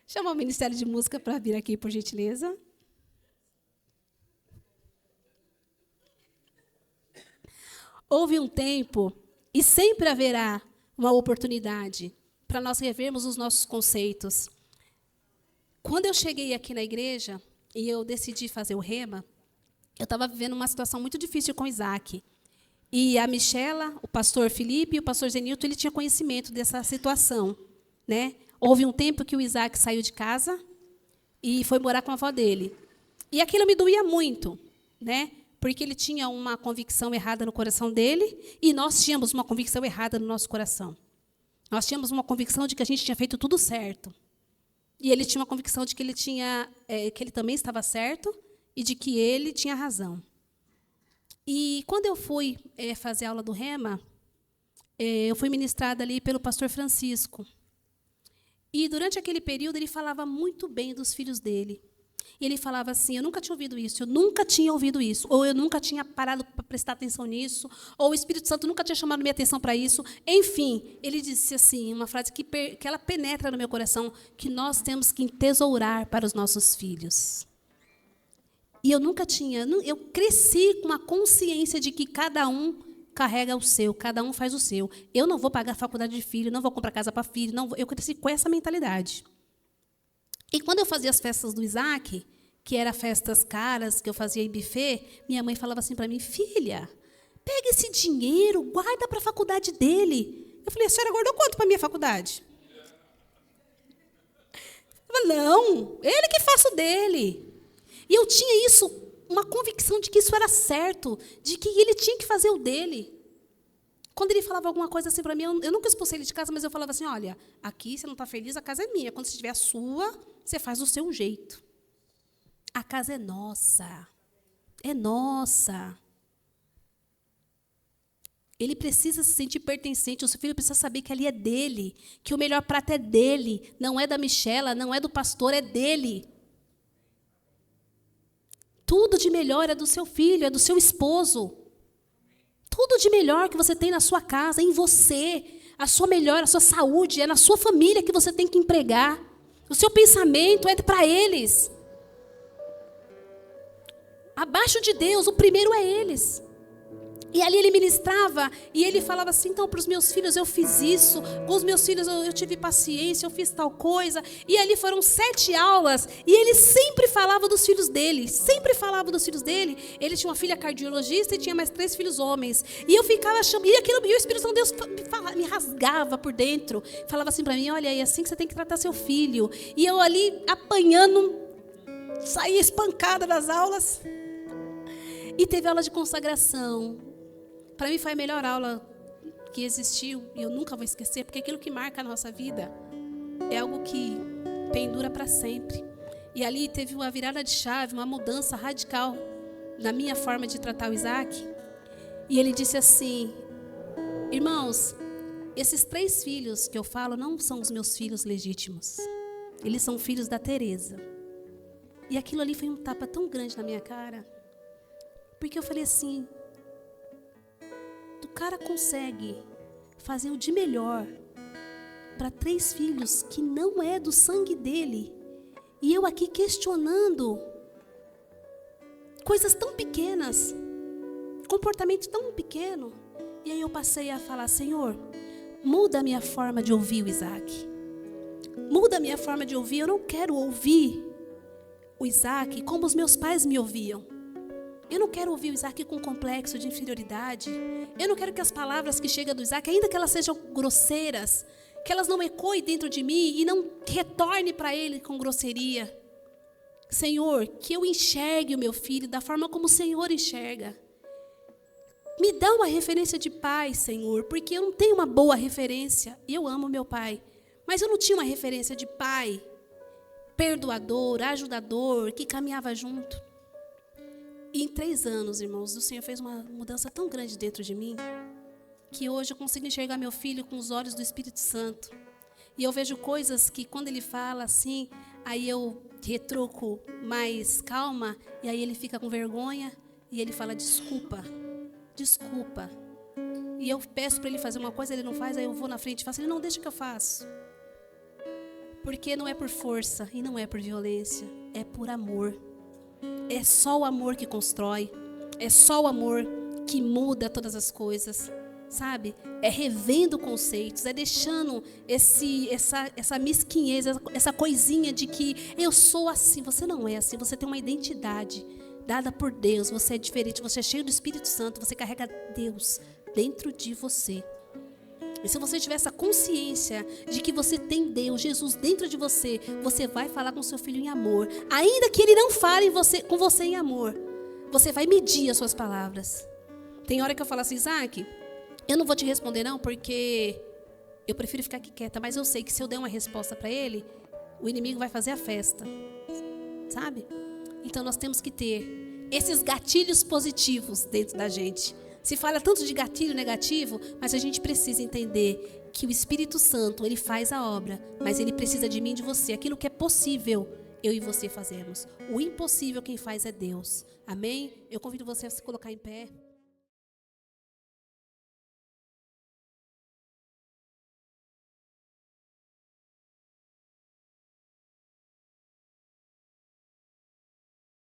Chamar o Ministério de Música para vir aqui, por gentileza. Houve um tempo, e sempre haverá uma oportunidade para nós revermos os nossos conceitos. Quando eu cheguei aqui na igreja e eu decidi fazer o rema, eu estava vivendo uma situação muito difícil com o Isaac. E a Michela, o pastor Felipe e o pastor Zenilton, ele tinha conhecimento dessa situação, né? Houve um tempo que o Isaac saiu de casa e foi morar com a avó dele. E aquilo me doía muito, né? porque ele tinha uma convicção errada no coração dele e nós tínhamos uma convicção errada no nosso coração. Nós tínhamos uma convicção de que a gente tinha feito tudo certo. E ele tinha uma convicção de que que ele também estava certo e de que ele tinha razão. E quando eu fui fazer a aula do Rema, eu fui ministrada ali pelo pastor Francisco. E durante aquele período ele falava muito bem dos filhos dele. E ele falava assim, eu nunca tinha ouvido isso, eu nunca tinha ouvido isso, ou eu nunca tinha parado para prestar atenção nisso, ou o Espírito Santo nunca tinha chamado minha atenção para isso. Enfim, ele disse assim, uma frase que ela penetra no meu coração, que nós temos que entesourar para os nossos filhos. E eu eu cresci com a consciência de que cada um carrega o seu, cada um faz o seu. Eu não vou pagar a faculdade de filho, não vou comprar casa para filho, eu cresci com essa mentalidade. E quando eu fazia as festas do Isaac, que eram festas caras, que eu fazia em buffet, minha mãe falava assim para mim, filha, pega esse dinheiro, guarda para a faculdade dele. Eu falei, a senhora guardou quanto para a minha faculdade? Eu falei, não, ele que faça o dele. E eu tinha uma convicção de que isso era certo, de que ele tinha que fazer o dele. Quando ele falava alguma coisa assim para mim, eu nunca expulsei ele de casa, mas eu falava assim, olha, aqui você não está feliz, a casa é minha. Quando você tiver a sua, você faz do seu jeito. A casa é nossa. É nossa. Ele precisa se sentir pertencente, o seu filho precisa saber que ali é dele, que o melhor prato é dele, não é da Michela, não é do pastor, é dele. Tudo de melhor é do seu filho, é do seu esposo. Tudo de melhor que você tem na sua casa, em você, a sua saúde, é na sua família que você tem que empregar. O seu pensamento é para eles. Abaixo de Deus, o primeiro é eles. E ali ele ministrava, e ele falava assim, então, para os meus filhos eu fiz isso, com os meus filhos eu tive paciência, eu fiz tal coisa. E ali foram 7 aulas, e ele sempre falava dos filhos dele, sempre falava dos filhos dele. Ele tinha uma filha cardiologista e tinha mais 3 filhos homens. E eu ficava chamando, e o Espírito Santo de Deus me rasgava por dentro. Falava assim para mim, olha, é assim que você tem que tratar seu filho. E eu ali apanhando, saía espancada das aulas. E teve aula de consagração. Para mim foi a melhor aula que existiu, e eu nunca vou esquecer, porque aquilo que marca a nossa vida é algo que pendura para sempre. E ali teve uma virada de chave, uma mudança radical na minha forma de tratar o Isaac. E ele disse assim, irmãos, esses 3 filhos que eu falo não são os meus filhos legítimos. Eles são filhos da Tereza. E aquilo ali foi um tapa tão grande na minha cara, porque eu falei assim, o cara consegue fazer o de melhor para 3 filhos que não é do sangue dele. E eu aqui questionando coisas tão pequenas, comportamento tão pequeno. E aí eu passei a falar, Senhor, muda a minha forma de ouvir o Isaac. Muda a minha forma de ouvir. Eu não quero ouvir o Isaac como os meus pais me ouviam. Eu não quero ouvir o Isaac com complexo de inferioridade. Eu não quero que as palavras que chegam do Isaac, ainda que elas sejam grosseiras, que elas não ecoem dentro de mim e não retornem para ele com grosseria. Senhor, que eu enxergue o meu filho da forma como o Senhor enxerga. Me dá uma referência de pai, Senhor, porque eu não tenho uma boa referência. Eu amo meu pai, mas eu não tinha uma referência de pai perdoador, ajudador, que caminhava junto. E em 3 anos, irmãos, o Senhor fez uma mudança tão grande dentro de mim, que hoje eu consigo enxergar meu filho com os olhos do Espírito Santo. E eu vejo coisas que quando ele fala assim, aí eu retruco mais calma, e aí ele fica com vergonha, e ele fala, desculpa. E eu peço para ele fazer uma coisa, ele não faz, aí eu vou na frente e faço, ele não deixa que eu faço. Porque não é por força e não é por violência, é por amor. É só o amor que constrói, é só o amor que muda todas as coisas, sabe? É revendo conceitos, é deixando essa mesquinhez, essa coisinha de que eu sou assim. Você não é assim, você tem uma identidade dada por Deus, você é diferente, você é cheio do Espírito Santo, você carrega Deus dentro de você. E se você tiver essa consciência de que você tem Deus, Jesus dentro de você, você vai falar com seu filho em amor. Ainda que ele não fale com você em amor, você vai medir as suas palavras. Tem hora que eu falo assim, Isaac, eu não vou te responder não, porque eu prefiro ficar aqui quieta, mas eu sei que se eu der uma resposta para ele, o inimigo vai fazer a festa, sabe? Então nós temos que ter esses gatilhos positivos dentro da gente. Se fala tanto de gatilho negativo, mas a gente precisa entender que o Espírito Santo, ele faz a obra, mas ele precisa de mim e de você. Aquilo que é possível, eu e você fazemos. O impossível quem faz é Deus. Amém? Eu convido você a se colocar em pé.